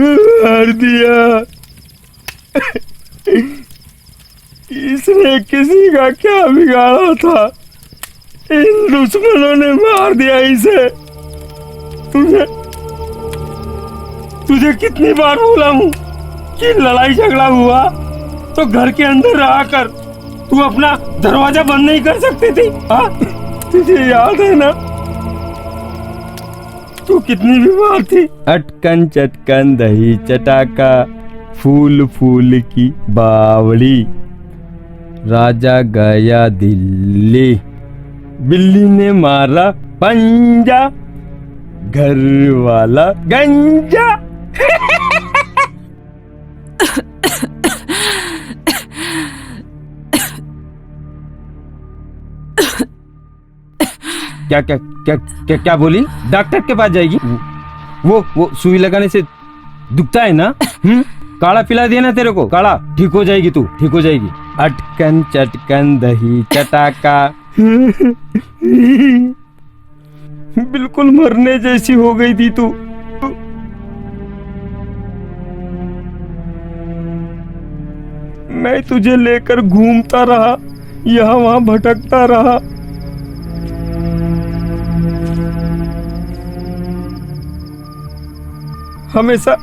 मार दिया। इसने किसी का क्या बिगाड़ा था, इन दुश्मनों ने मार दिया इसे। तुझे कितनी बार बोला हूँ कि लड़ाई झगड़ा हुआ तो घर के अंदर रहा कर, तू अपना दरवाजा बंद नहीं कर सकती थी? हाँ, तुझे याद है ना तू कितनी बीमार थी? अटकन चटकन दही चटाका, फूल फूल की बावड़ी, राजा गया दिल्ली, बिल्ली ने मारा पंजा, घर वाला गंजा। क्या क्या क्या क्या क्या बोली? डॉक्टर के पास जाएगी? वो सुई लगाने से दुखता है ना? काढ़ा पिला दिया ना तेरे को, काढ़ा, ठीक हो जाएगी तू, ठीक हो जाएगी। अटकन चटकन दही चटाका, बिल्कुल मरने जैसी हो गई थी तू। मैं तुझे लेकर घूमता रहा, यहाँ वहां भटकता रहा। हमेशा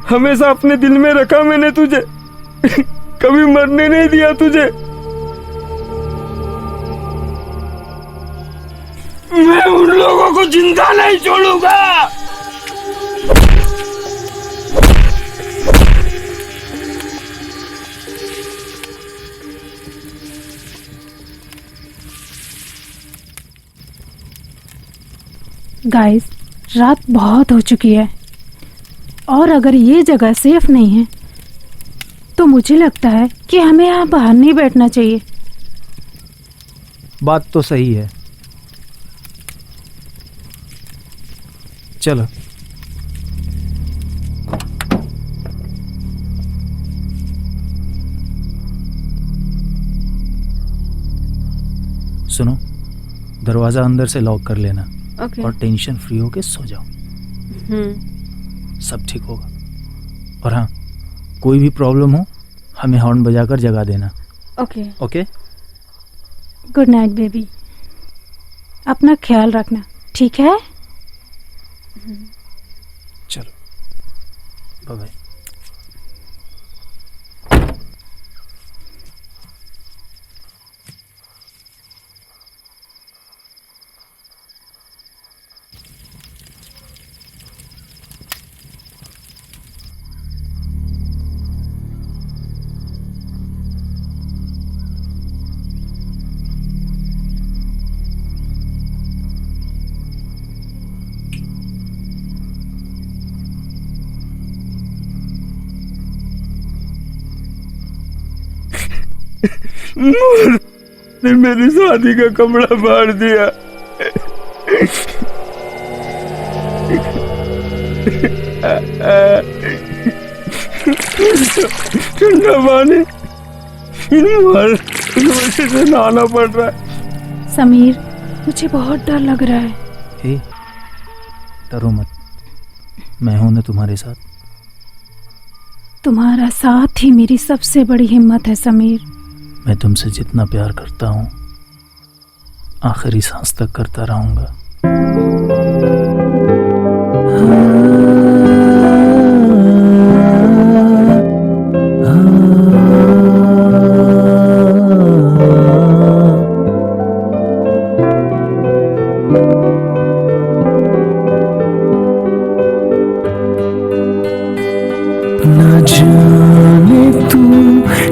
हमेशा अपने दिल में रखा मैंने तुझे, कभी मरने नहीं दिया तुझे। मैं उन लोगों को जिंदा नहीं छोड़ूंगा। गाइस, रात बहुत हो चुकी है और अगर ये जगह सेफ नहीं है तो मुझे लगता है कि हमें यहाँ बाहर नहीं बैठना चाहिए। बात तो सही है, चलो। सुनो, दरवाजा अंदर से लॉक कर लेना। ओके। और टेंशन फ्री होके सो जाओ, सब ठीक होगा। और हाँ, कोई भी प्रॉब्लम हो हमें हॉर्न बजाकर जगा देना। Okay. Okay, good night baby, अपना ख्याल रखना, ठीक है? चलो, बाय बाय। ने मेरी शादी का कपड़ा फाड़ दिया। ठंडा पानी वजह से नहाना पड़ रहा है। समीर, मुझे बहुत डर लग रहा है। हे, डरो मत, मैं हूं ना तुम्हारे साथ। तुम्हारा साथ ही मेरी सबसे बड़ी हिम्मत है समीर। मैं तुमसे जितना प्यार करता हूँ आखिरी सांस तक करता रहूंगा। न जाने तू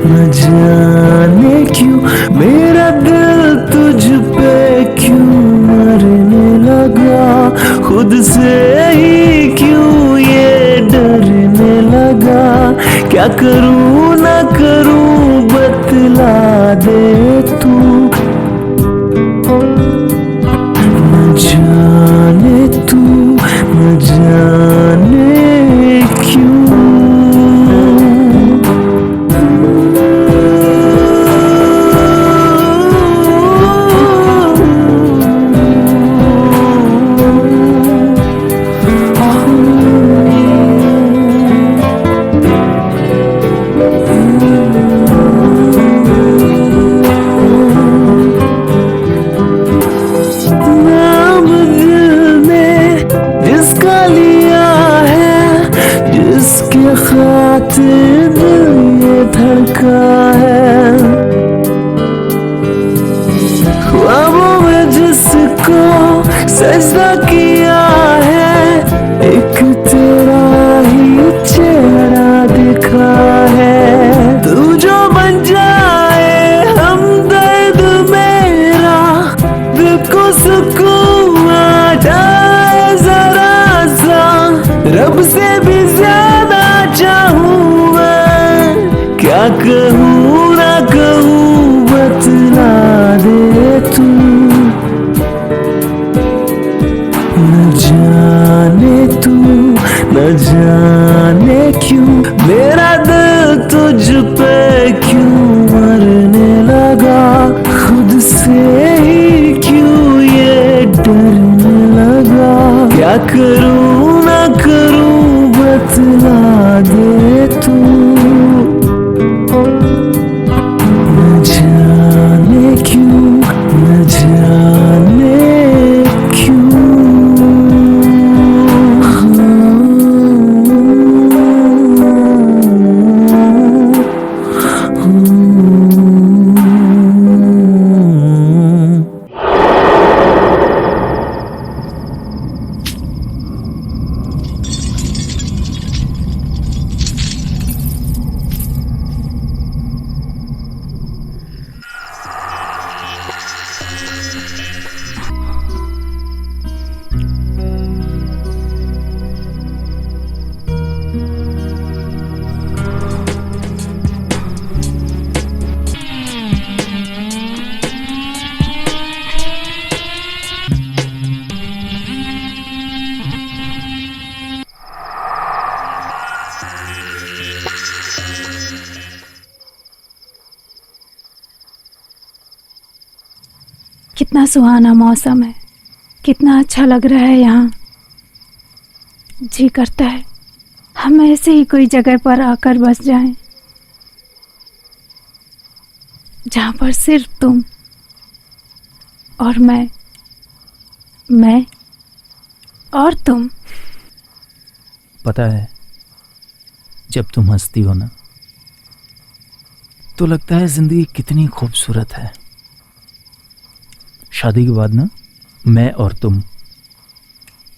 न जाने क्यों मेरा दिल तुझ पे क्यों मरने लगा, खुद से ही क्यों ये डरने लगा। क्या करूं ना करूं बतला दे तू। न जाने तू न जाने क्यों। नाम दिल ने जिसका लिया है, जिसके खातिर दिल ये धड़का है, ख्वाबों में जिसको सजदा किया है, एक तेरा ही चेहरा दिखा है। तू जो बन जाए हमदर्द मेरा, दिल को सुकून आ जाए जरा सा, रब से भी ज्यादा चाहूँ मैं। क्या कहूँ ना कहूँ बतला दे तू। न जाने तू न जाने क्यों मेरा दिल तुझ पे क्यों मरने लगा, खुद से ही क्यों ये डरने लगा। क्या करूं ना करूं बतला दे तू। न जाने क्यों न जाने क्यों। कितना सुहाना मौसम है, कितना अच्छा लग रहा है यहाँ। जी करता है हम ऐसे ही कोई जगह पर आकर बस जाएं, जहाँ पर सिर्फ तुम और मैं और तुम। पता है जब तुम हंसती हो ना तो लगता है जिंदगी कितनी खूबसूरत है। शादी के बाद ना मैं और तुम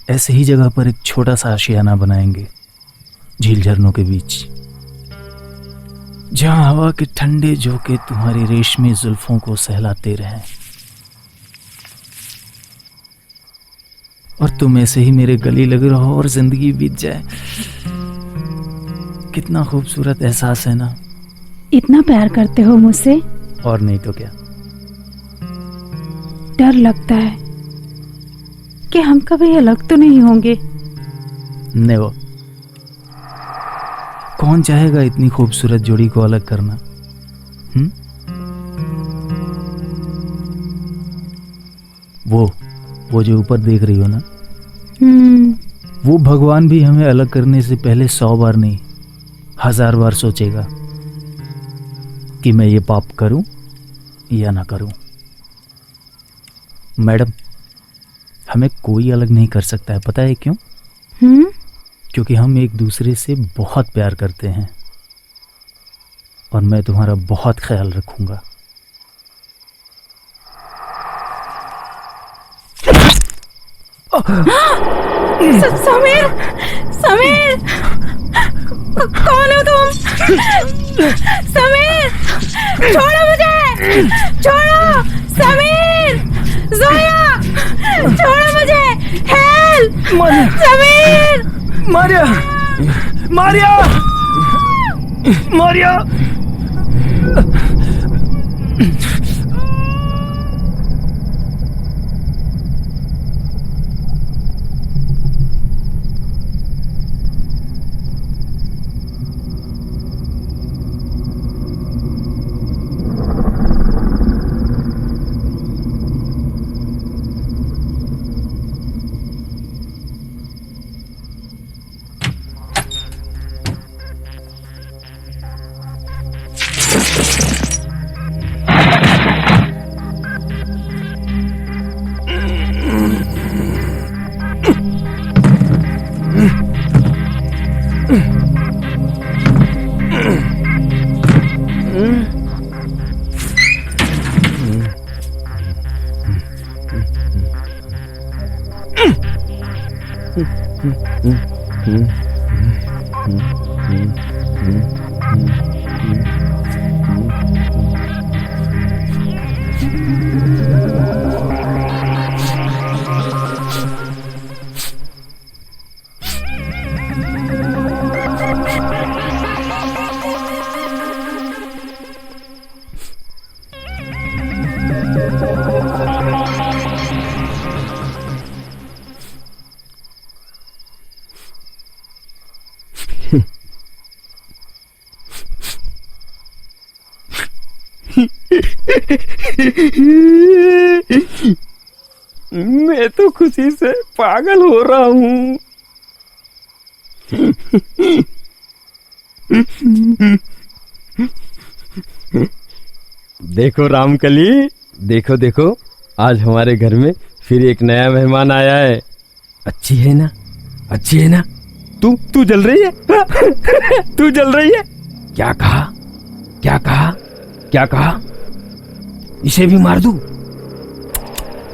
ऐसे ही जगह पर एक छोटा सा आशियाना बनाएंगे, झील झरनों के बीच, जहां हवा के ठंडे झोंके तुम्हारी रेशमी जुल्फों को सहलाते रहें और तुम ऐसे ही मेरे गले लगे रहो और जिंदगी बीत जाए। कितना खूबसूरत एहसास है ना। इतना प्यार करते हो मुझसे। और नहीं तो क्या। डर लगता है कि हम कभी अलग तो नहीं होंगे। नेवर। कौन चाहेगा इतनी खूबसूरत जोड़ी को अलग करना। वो जो ऊपर देख रही हो ना, वो भगवान भी हमें अलग करने से पहले 100 बार नहीं 1000 बार सोचेगा कि मैं ये पाप करूं या ना करूं। मैडम, हमें कोई अलग नहीं कर सकता है, पता है क्यों? क्योंकि हम एक दूसरे से बहुत प्यार करते हैं और मैं तुम्हारा बहुत ख्याल रखूंगा। समीर, समीर, कौन हो तुम? समीर, छोड़ो मुझे, छोड़ो, समीर, जोया, छोड़ो मुझे, हेल्प, समीर, मारिया, मारिया, मारिया। मैं तो खुशी से पागल हो रहा हूँ। देखो रामकली, देखो देखो, आज हमारे घर में फिर एक नया मेहमान आया है। अच्छी है ना, अच्छी है ना? तू जल रही है? तू जल रही है? क्या कहा, क्या कहा, क्या कहा? इसे भी मार दूं?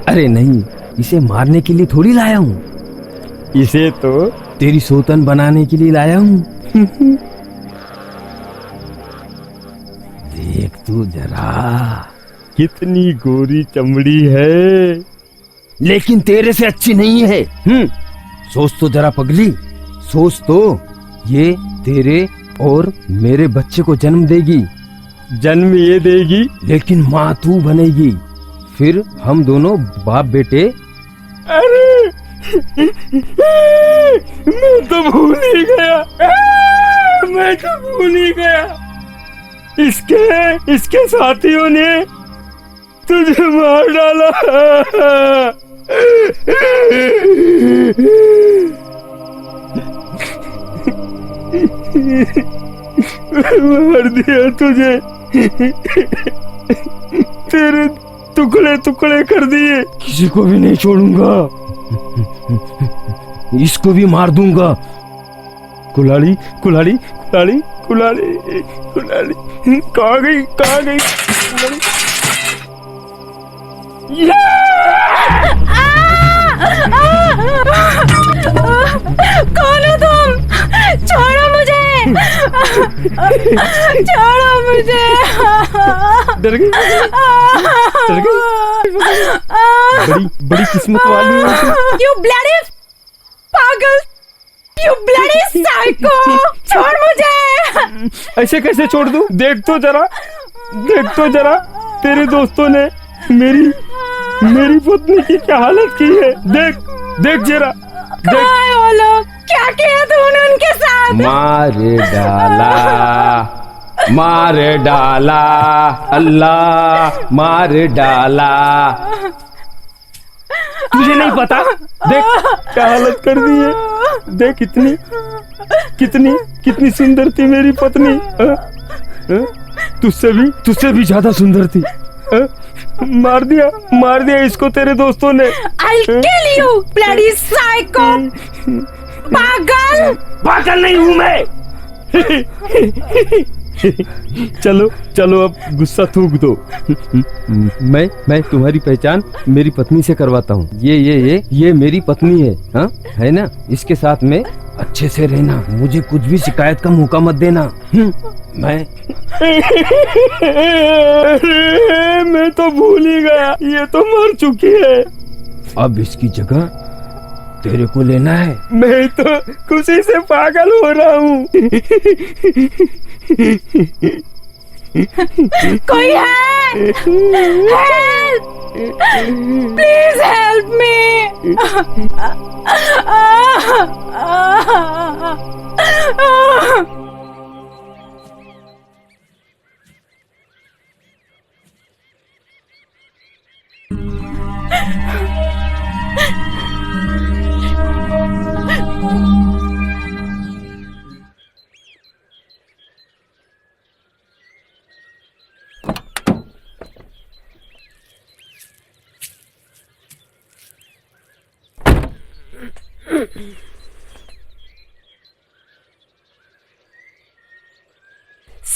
अरे नहीं, इसे मारने के लिए थोड़ी लाया हूँ, इसे तो तेरी सोतन बनाने के लिए लाया हूँ। देख तू जरा, कितनी गोरी चमड़ी है, लेकिन तेरे से अच्छी नहीं है। सोच तो जरा पगली, सोच तो, ये तेरे और मेरे बच्चे को जन्म देगी, जन्म ये देगी, लेकिन माँ तू बनेगी। फिर हम दोनों बाप बेटे। अरे मैं तो भूल ही गया, मैं तो भूल ही गया। इसके साथियों ने तुझे मार डाला। मार दिया तुझे, तेरे टुकड़े टुकड़े कर दिए। किसी को भी नहीं छोड़ूंगा, इसको भी मार दूंगा। कुल्हाड़ी कुल्हाड़ी कुल्हाड़ी कुल्हाड़ी कुल्हाड़ी, कहाँ गई, कहाँ गई? कौन हो तुम? छोड़ो मुझे, छोड़ो मुझे। डर गई, डर गई। बड़ी किस्मत वाली है तू। You bloody पागल, you bloody psycho, छोड़ मुझे। ऐसे कैसे छोड़ दूं? देख तो जरा, देख तो जरा, तेरे दोस्तों ने मेरी पत्नी की क्या हालत की है। देख देख जरा, देख। वो लोग क्या किया तूने उनके साथ? मारे डाला, मारे डाला, अल्लाह मारे डाला। तुझे नहीं पता? देख क्या हालत कर दी है। देख कितनी कितनी कितनी सुंदर थी मेरी पत्नी। तुझसे भी ज्यादा सुंदर थी। मार दिया इसको तेरे दोस्तों ने। I'll kill you, bloody psycho! पागल नहीं हूं मैं। चलो अब गुस्सा थूक दो। मैं तुम्हारी पहचान मेरी पत्नी से करवाता हूँ। ये मेरी पत्नी है, हाँ है ना? इसके साथ में अच्छे से रहना, मुझे कुछ भी शिकायत का मौका मत देना। मैं तो भूल ही गया, ये तो मर चुकी है। अब इसकी जगह तेरे को लेना है। मैं तो खुशी से पागल हो रहा हूँ। कोई है? Help! Please help me!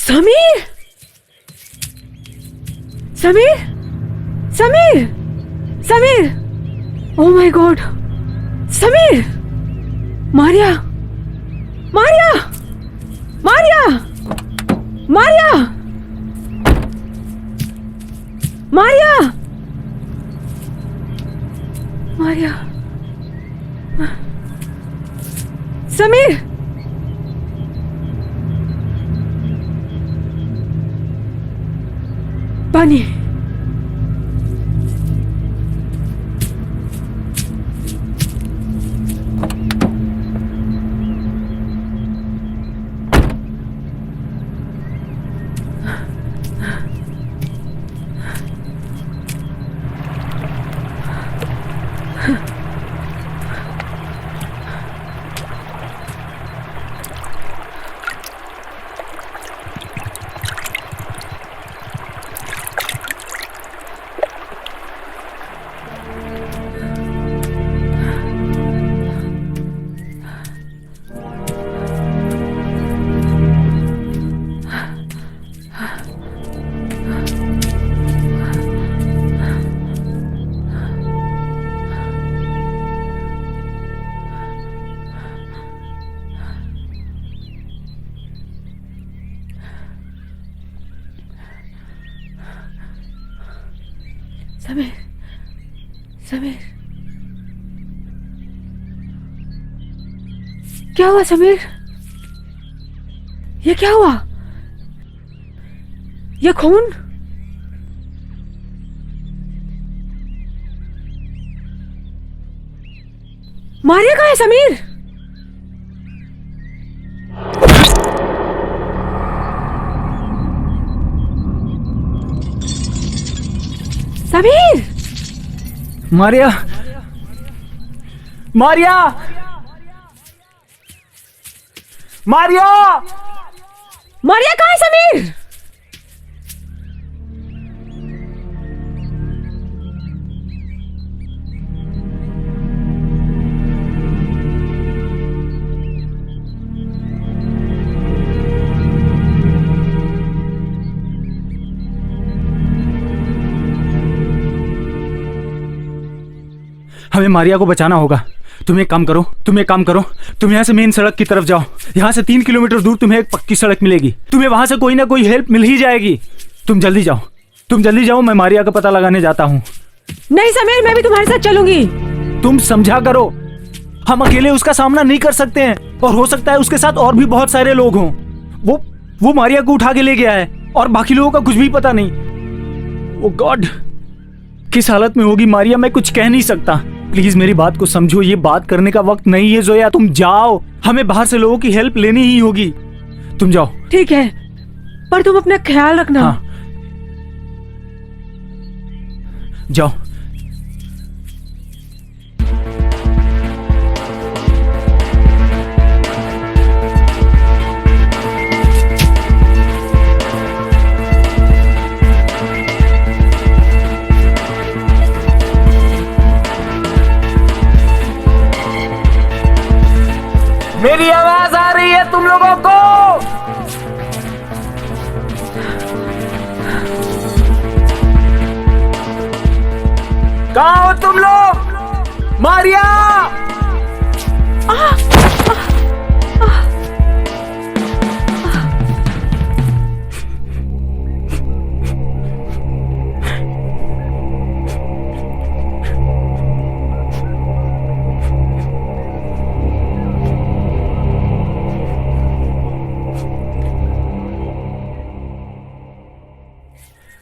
Sameer! Sameer! Sameer! Sameer! Oh my God! Sameer! Maria! Maria! Maria! Maria! Maria! Maria! Sameer! पानी। समीर! समीर! क्या हुआ समीर? ये क्या हुआ? ये खून? मारिया कहाँ है समीर? समीर! मारिया! मारिया! मारिया! मारिया कहाँ है समीर? हमें मारिया को बचाना होगा। तुम एक काम करो, तुम यहाँ से मेन सड़क की तरफ जाओ। यहाँ से 3 किलोमीटर दूर तुम्हें एक पक्की सड़क मिलेगी। तुम्हें वहां से कोई ना कोई हेल्प मिल ही जाएगी। तुम जल्दी जाओ, मैं मारिया का पता लगाने जाता हूँ। नहीं समीर, मैं भी तुम्हारे साथ चलूंगी। तुम समझा करो, हम अकेले उसका सामना नहीं कर सकते हैं और हो सकता है उसके साथ और भी बहुत सारे लोग हों। वो मारिया को उठा के ले गया है और बाकी लोगों का कुछ भी पता नहीं। ओ गॉड, किस हालत में होगी मारिया मैं कुछ कह नहीं सकता। प्लीज मेरी बात को समझो, ये बात करने का वक्त नहीं है जोया। तुम जाओ, हमें बाहर से लोगों की हेल्प लेनी ही होगी। तुम जाओ। ठीक है, पर तुम अपना ख्याल रखना। हाँ। जाओ। कहाँ हो तुम लोग? मारिया!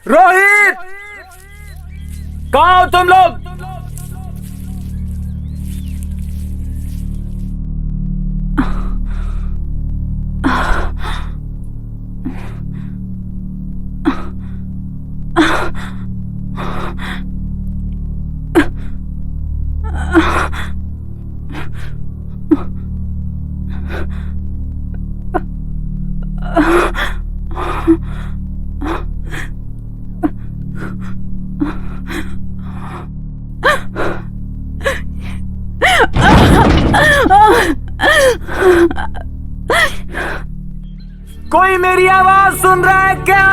रोहित! कहाँ हो तुम लोग? कोई मेरी आवाज सुन रहा है क्या?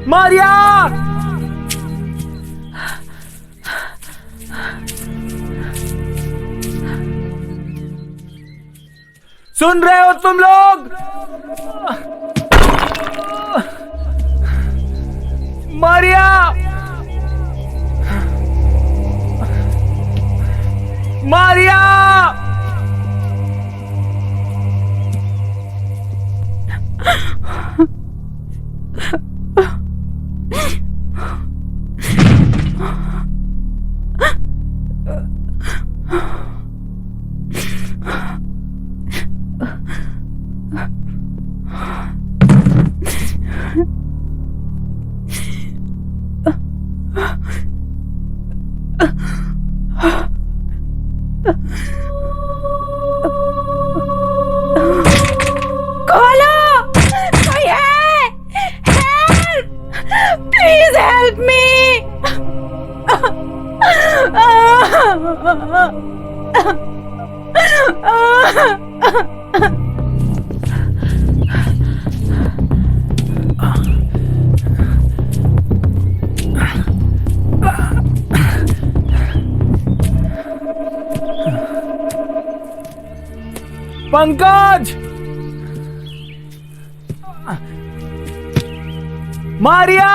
मारिया! सुन रहे हो तुम लोग? मारिया! मारिया! खोलो! कोई है? Help! Please help me! Pankaj! Maria!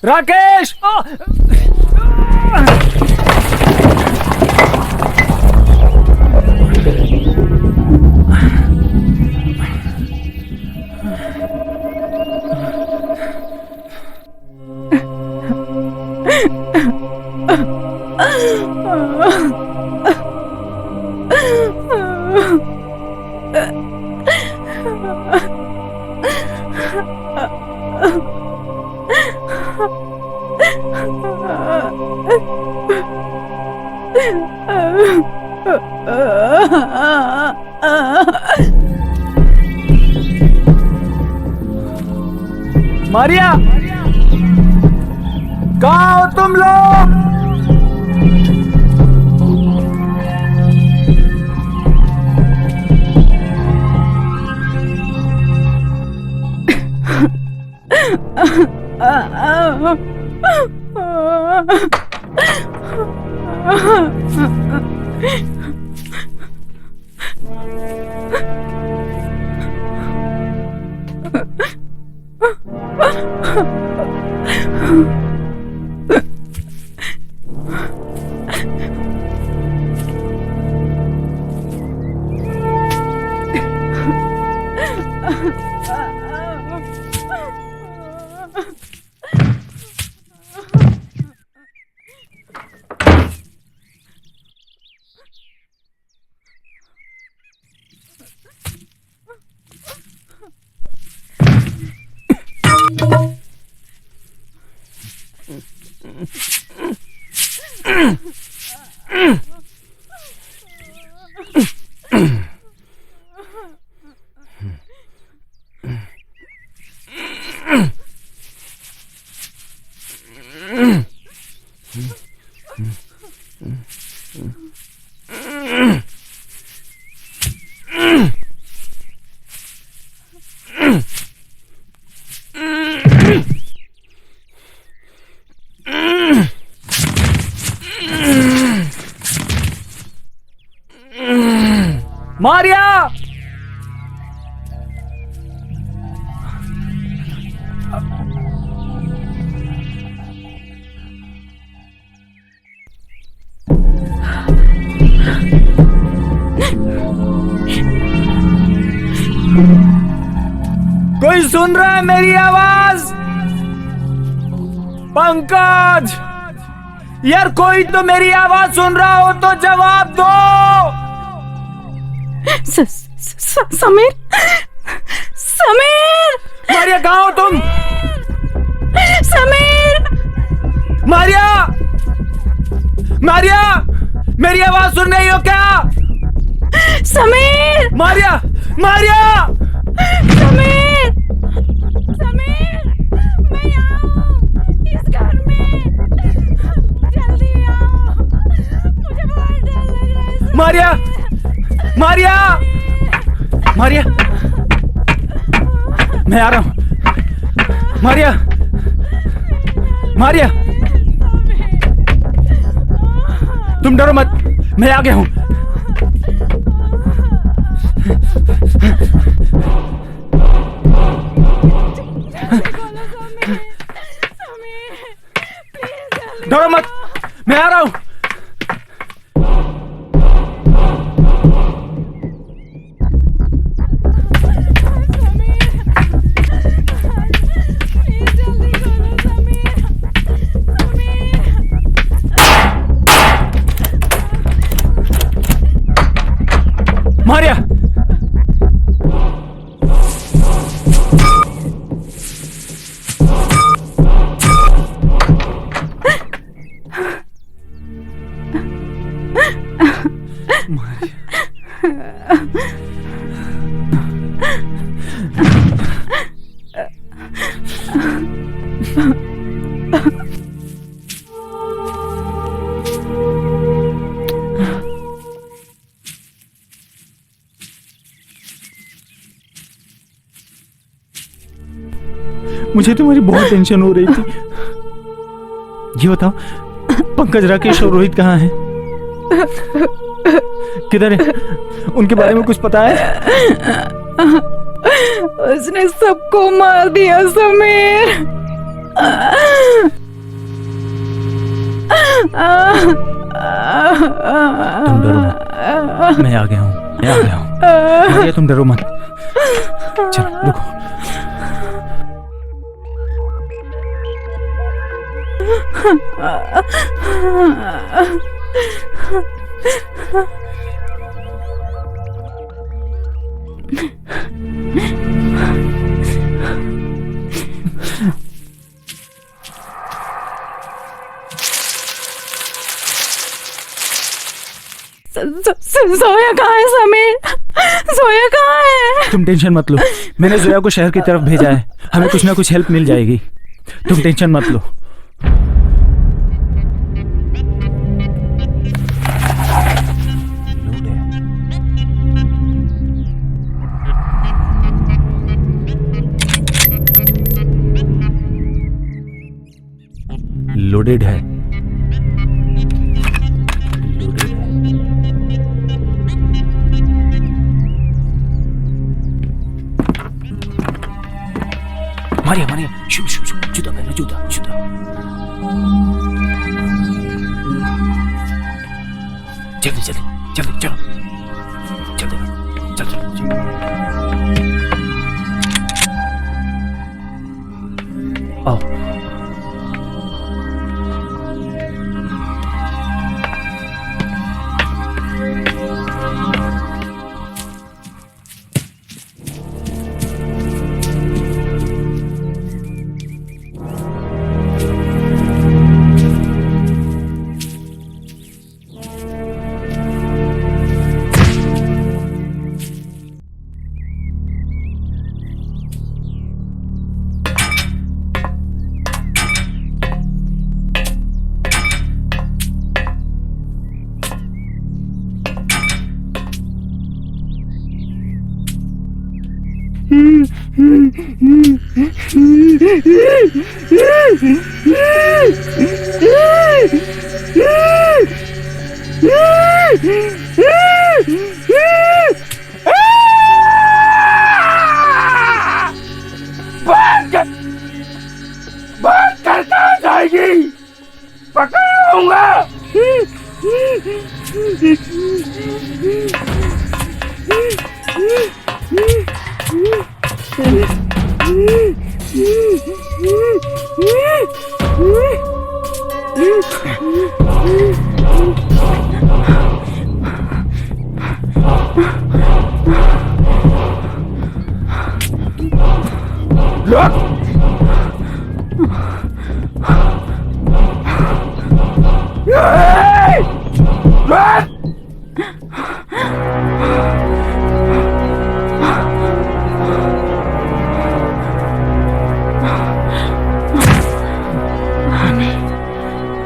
Rakesh! Maria! कहाँ हो तुम लोग? मारिया। कोई सुन रहा है मेरी आवाज? पंकज, यार कोई तो मेरी आवाज सुन रहा हो तो जवाब दो। समीर, समीर, मारिया कहाँ हो तुम? समीर, मारिया, मारिया, मेरी आवाज सुन रही हो क्या? समीर, मारिया, मारिया, समीर, समीर, मैं यहाँ हूँ, इस घर में, जल्दी आओ, मुझे बहुत डर लग रहा है। मारिया, मारिया, मारिया, मैं आ रहा हूँ। मारिया, मारिया, तुम डरो मत, मैं आ गया हूँ। डरो मत, मैं आ रहा हूँ। मारिया, मुझे तुम्हारी बहुत टेंशन हो रही थी। ये बताओ, पंकज, राकेश और रोहित कहाँ हैं? किधर है? उनके बारे में कुछ पता है? उसने सबको मार दिया समीर। तुम डरो मत, मैं आ गया हूँ, मैं आ गया हूँ। मारिया, तुम डरो मत। चलो रुको। जोया कहाँ है समीर? जोया कहाँ है? तुम टेंशन मत लो, मैंने जोया को शहर की तरफ भेजा है, हमें कुछ ना कुछ हेल्प मिल जाएगी। तुम टेंशन मत लो। लोडेड है, लोडेड है। मारिया, मारिया, शू शू शू, जूता पहनो, जूता, जूता। जल्दी जल्दी जल्दी, चलो जल्दी, चल चल चल। आओ।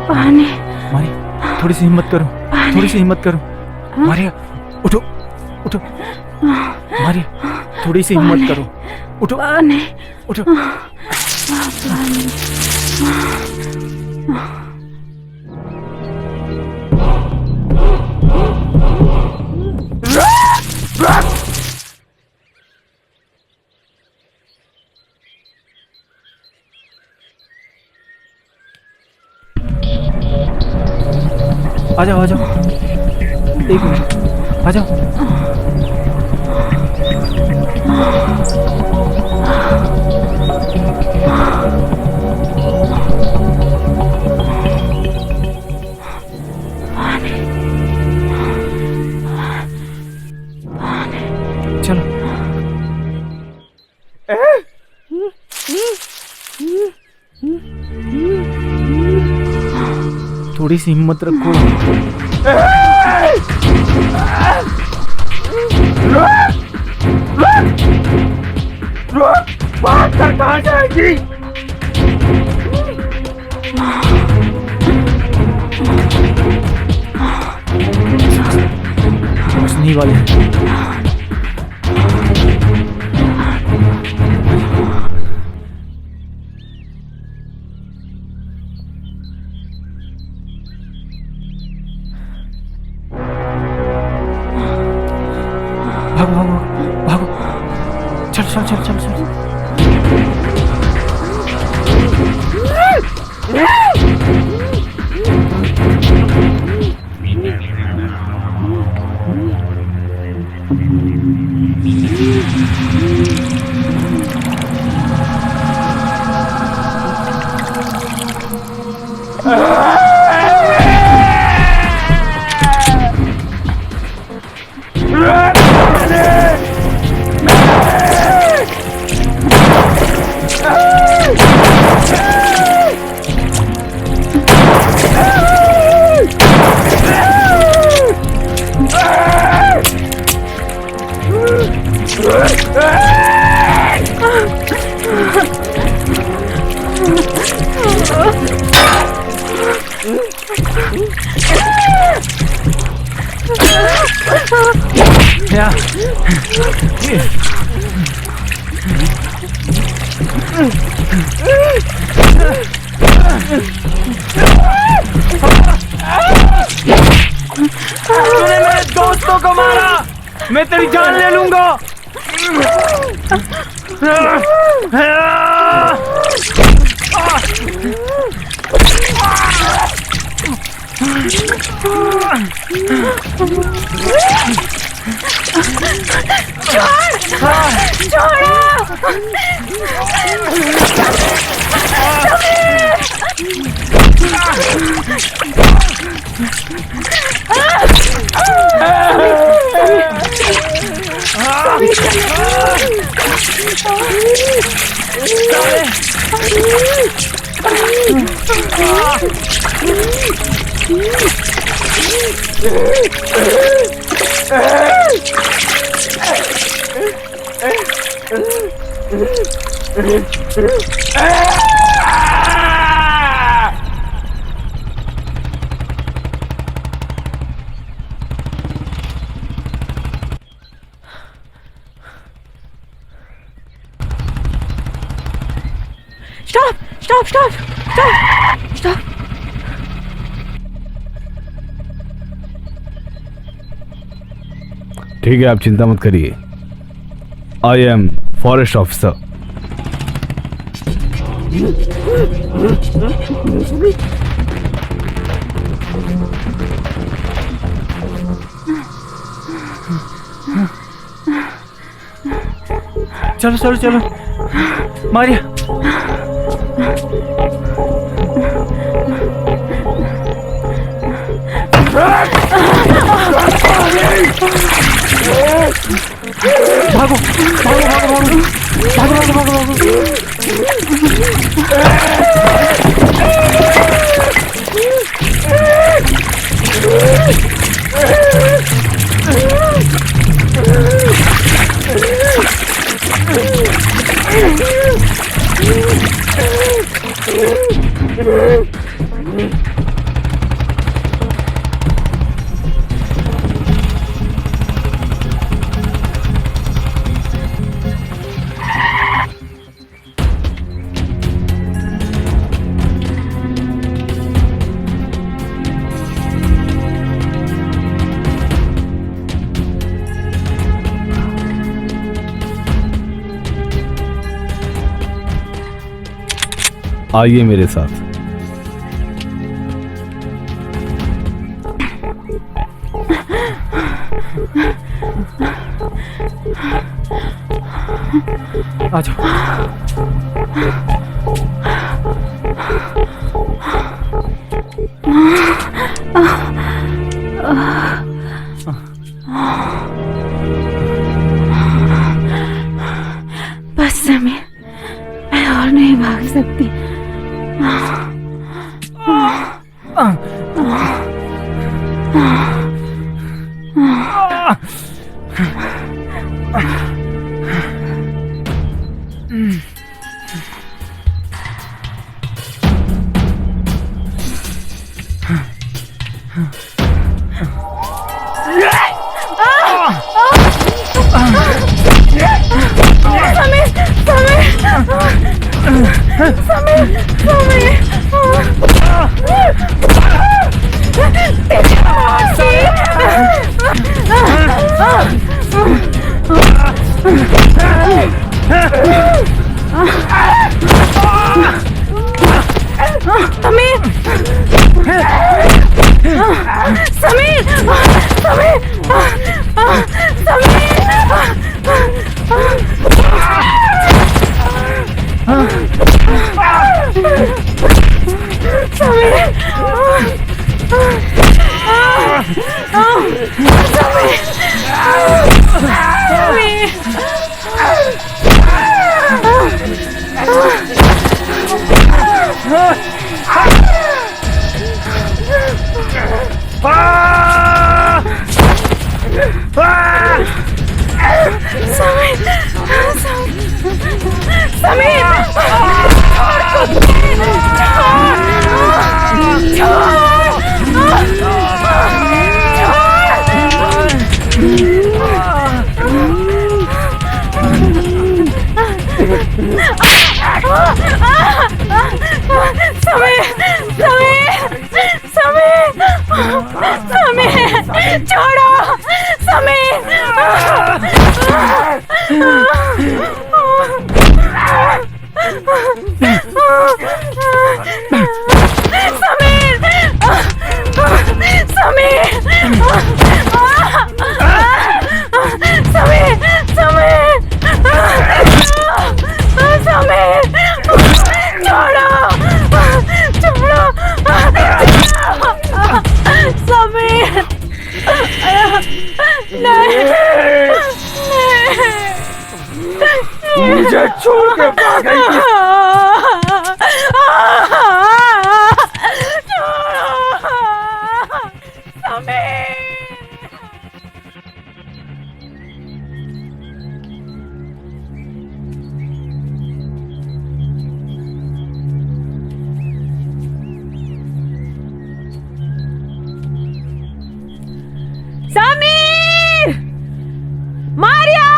पानी मारिया, थोड़ी सी हिम्मत करो, थोड़ी सी हिम्मत करो। मारिया, उठो, उठो। मारिया, थोड़ी सी हिम्मत करो, उठो, पानी उठो। आ जाओ, आ जाओ, एक मिनट, आ जाओ। चलो। थोड़ी सी हिम्मत रखो। भाग कर कहाँ जाएगी? नहीं वाले। भागो, भागो, भागो। चल, चल, चल, चल, चल। तूने मेरे दोस्तों को मारा, मैं तेरी जान ले लूंगा। Stop! Stop! Stop! Stop! Stop! ठीक है, आप चिंता मत करिए। I am forest officer. चलो, चलो, चलो। मारिया भागो भागो भागो भागो भागो भागो भागो आइए मेरे साथ। आ जाओ। बस समय, मैं और नहीं भाग सकती। मुझे छोड़ के भाग गई थी। समीर! मारिया!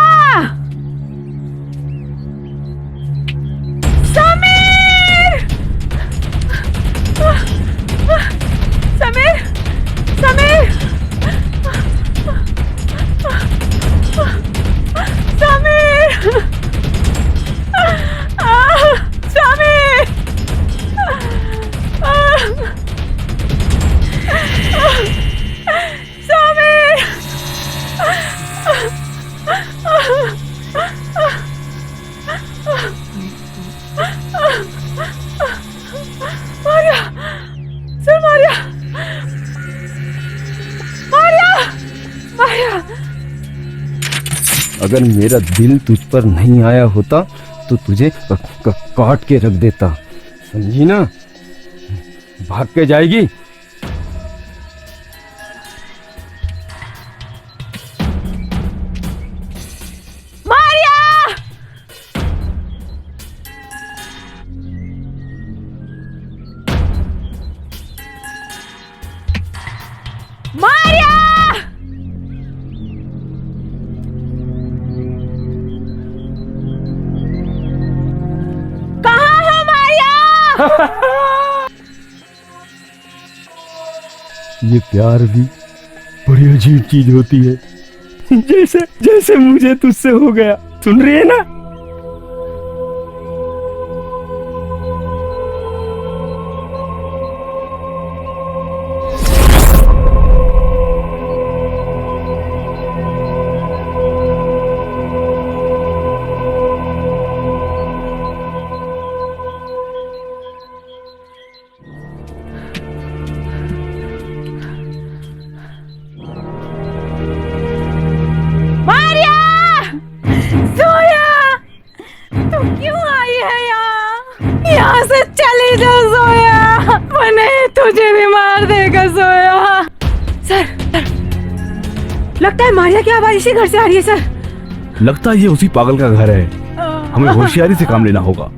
अगर मेरा दिल तुझ पर नहीं आया होता तो तुझे काट के रख देता, समझी ना? भाग के जाएगी। ये प्यार भी बड़ी अजीब चीज होती है, जैसे जैसे मुझे तुझसे हो गया। सुन रही है ना? यहाँ से चली जा सोया, वरना तुझे भी मार देगा सोया। सर, लगता है मारिया की आवाज इसी घर से आ रही है सर। लगता है ये उसी पागल का घर है, हमें होशियारी से काम लेना होगा।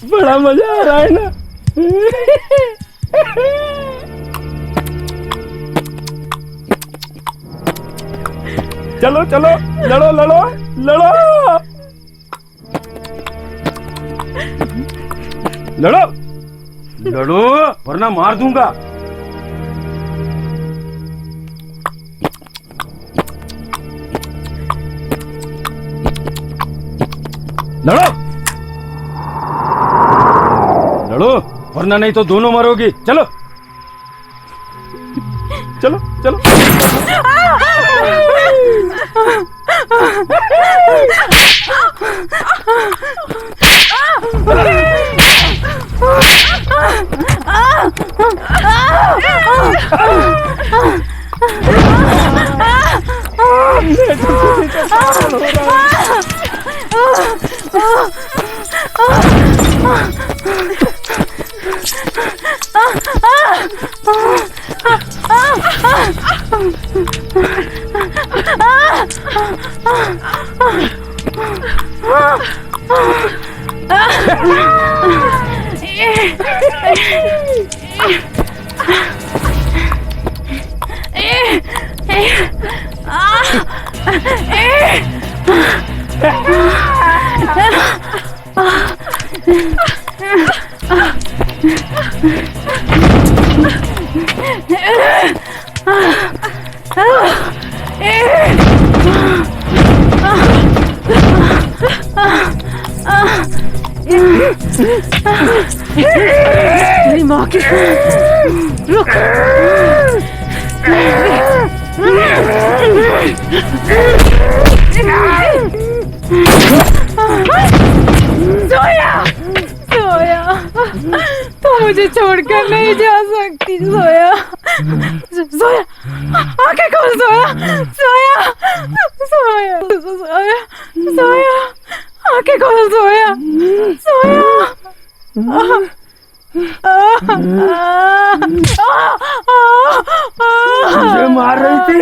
बड़ा मजा आ रहा है ना? चलो चलो, लड़ो लड़ो लड़ो लड़ो लड़ो, वरना मार दूंगा। लड़ो लड़ो, वरना नहीं तो दोनों मरोगी। चलो चलो चलो। तेरी माँ की रुक। सोया, सोया, तू मुझे छोड़कर नहीं जा सकती सोया। सोया, आंखें खोल सोया, सोया, सोया, सोया, सोया, आंखें खोल सोया, सोया। मुझे मार रही थी।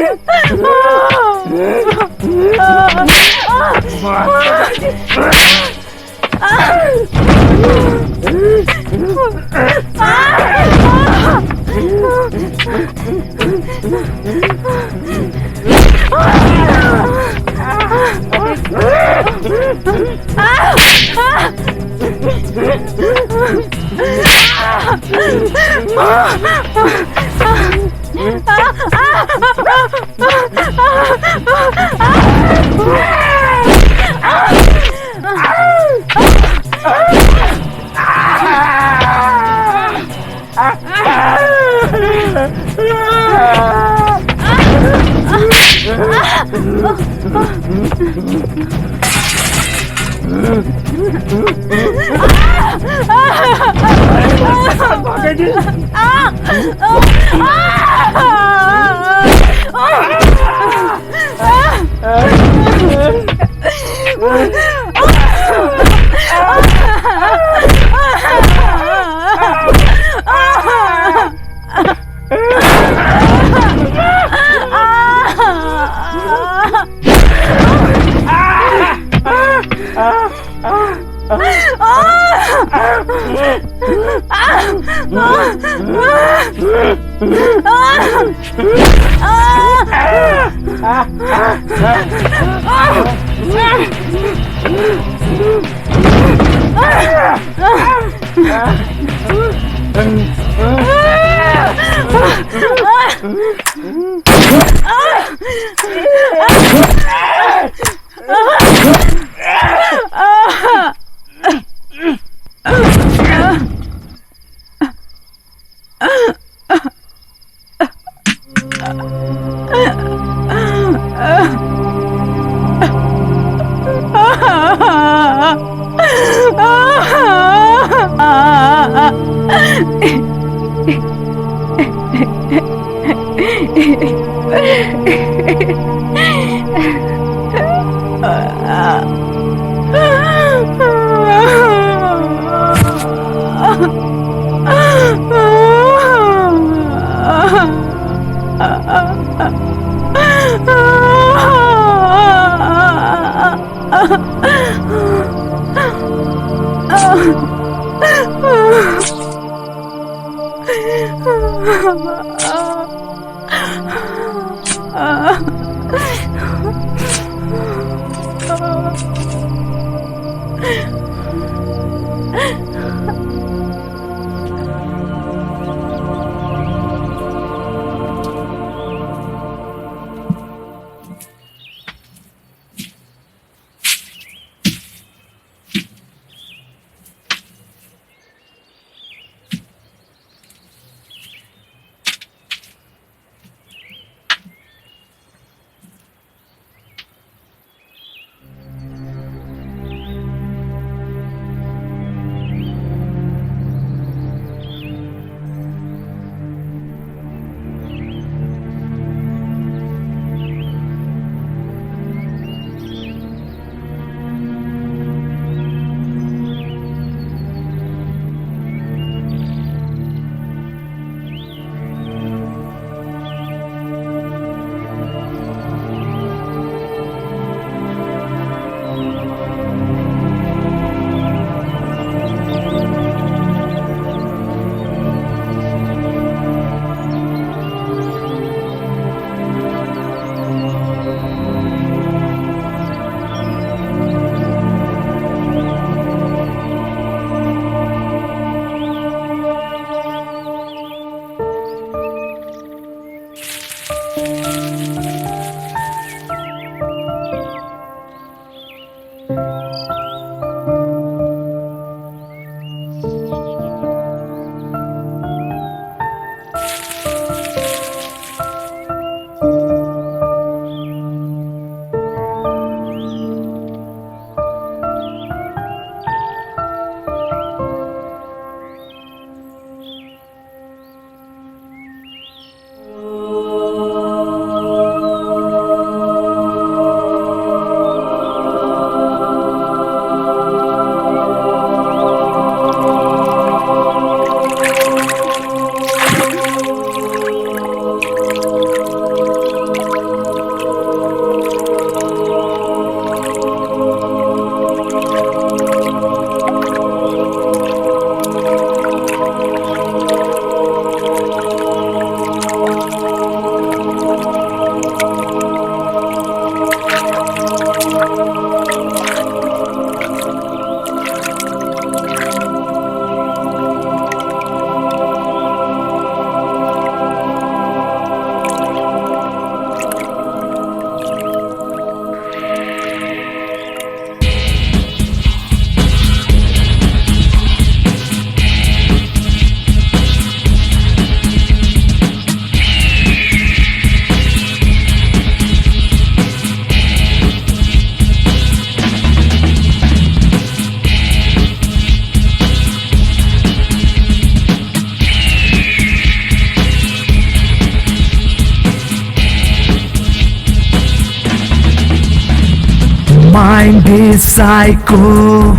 is psycho,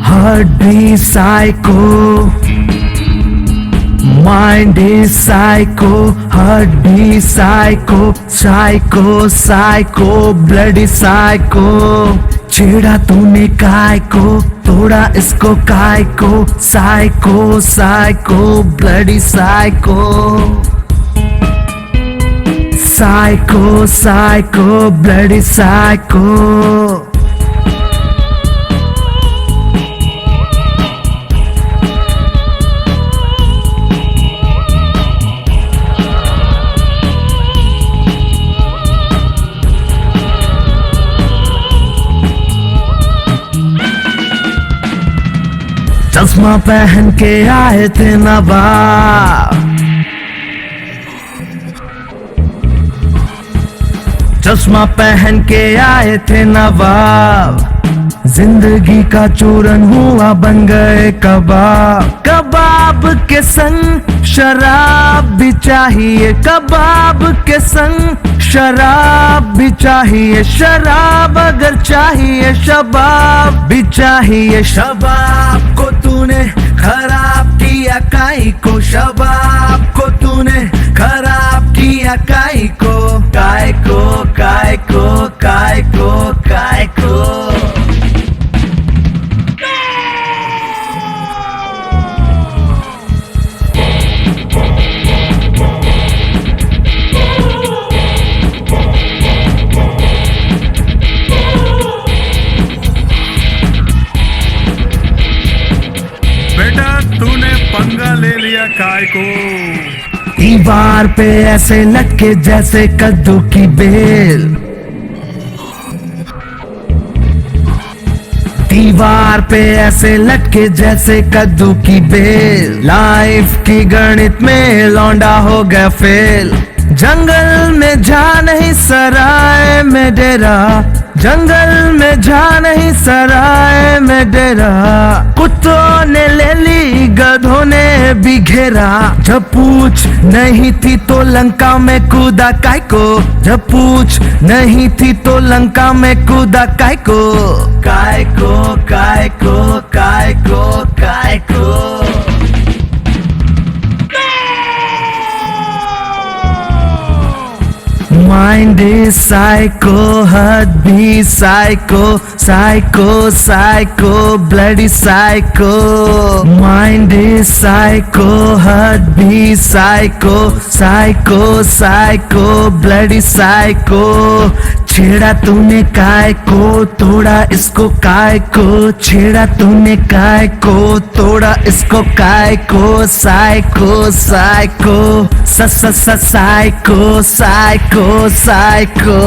heart beat psycho. Mind is psycho, heart beat psycho, psycho, psycho, bloody psycho. छेड़ा तूने काय को, तोड़ा इसको काय को, psycho, psycho, bloody psycho. Psycho, psycho, bloody psycho. चश्मा पहन के आए थे नवाब, चश्मा पहन के आए थे नवाब, जिंदगी का चूरन हुआ बन गए कबाब। कबाब के संग शराब भी चाहिए, कबाब के संग शराब भी चाहिए, शराब अगर चाहिए शबाब भी चाहिए। शबाब को तूने खराब किया काई को, शबाब को तूने खराब किया काई को, काय को, काय को, काय को, काय को। तूने पंगा ले लिया काय को। दीवार पे ऐसे लटके जैसे कद्दू की बेल, दीवार पे ऐसे लटके जैसे कद्दू की बेल। लाइफ की गणित में लौंडा हो गया फेल। जंगल में जा नहीं सराय में डेरा, जंगल में जा नहीं सराय में डेरा। कुत्तों ने ले ली गधों ने भी घेरा। जब पूछ नहीं थी तो लंका में कूदा काय को, जब पूछ नहीं थी तो लंका में कूदा काय को, काय को, काय को, काय को, काय को। Mind is psycho, heart beat psycho, psycho, psycho, bloody psycho. Mind is psycho, heart beat psycho, psycho, psycho, bloody psycho. छेड़ा तूने काय को, तोड़ा इसको काय को, छेड़ा तूने काय को, तोड़ा इसको काय को, psycho, psycho, psycho, psycho, psycho.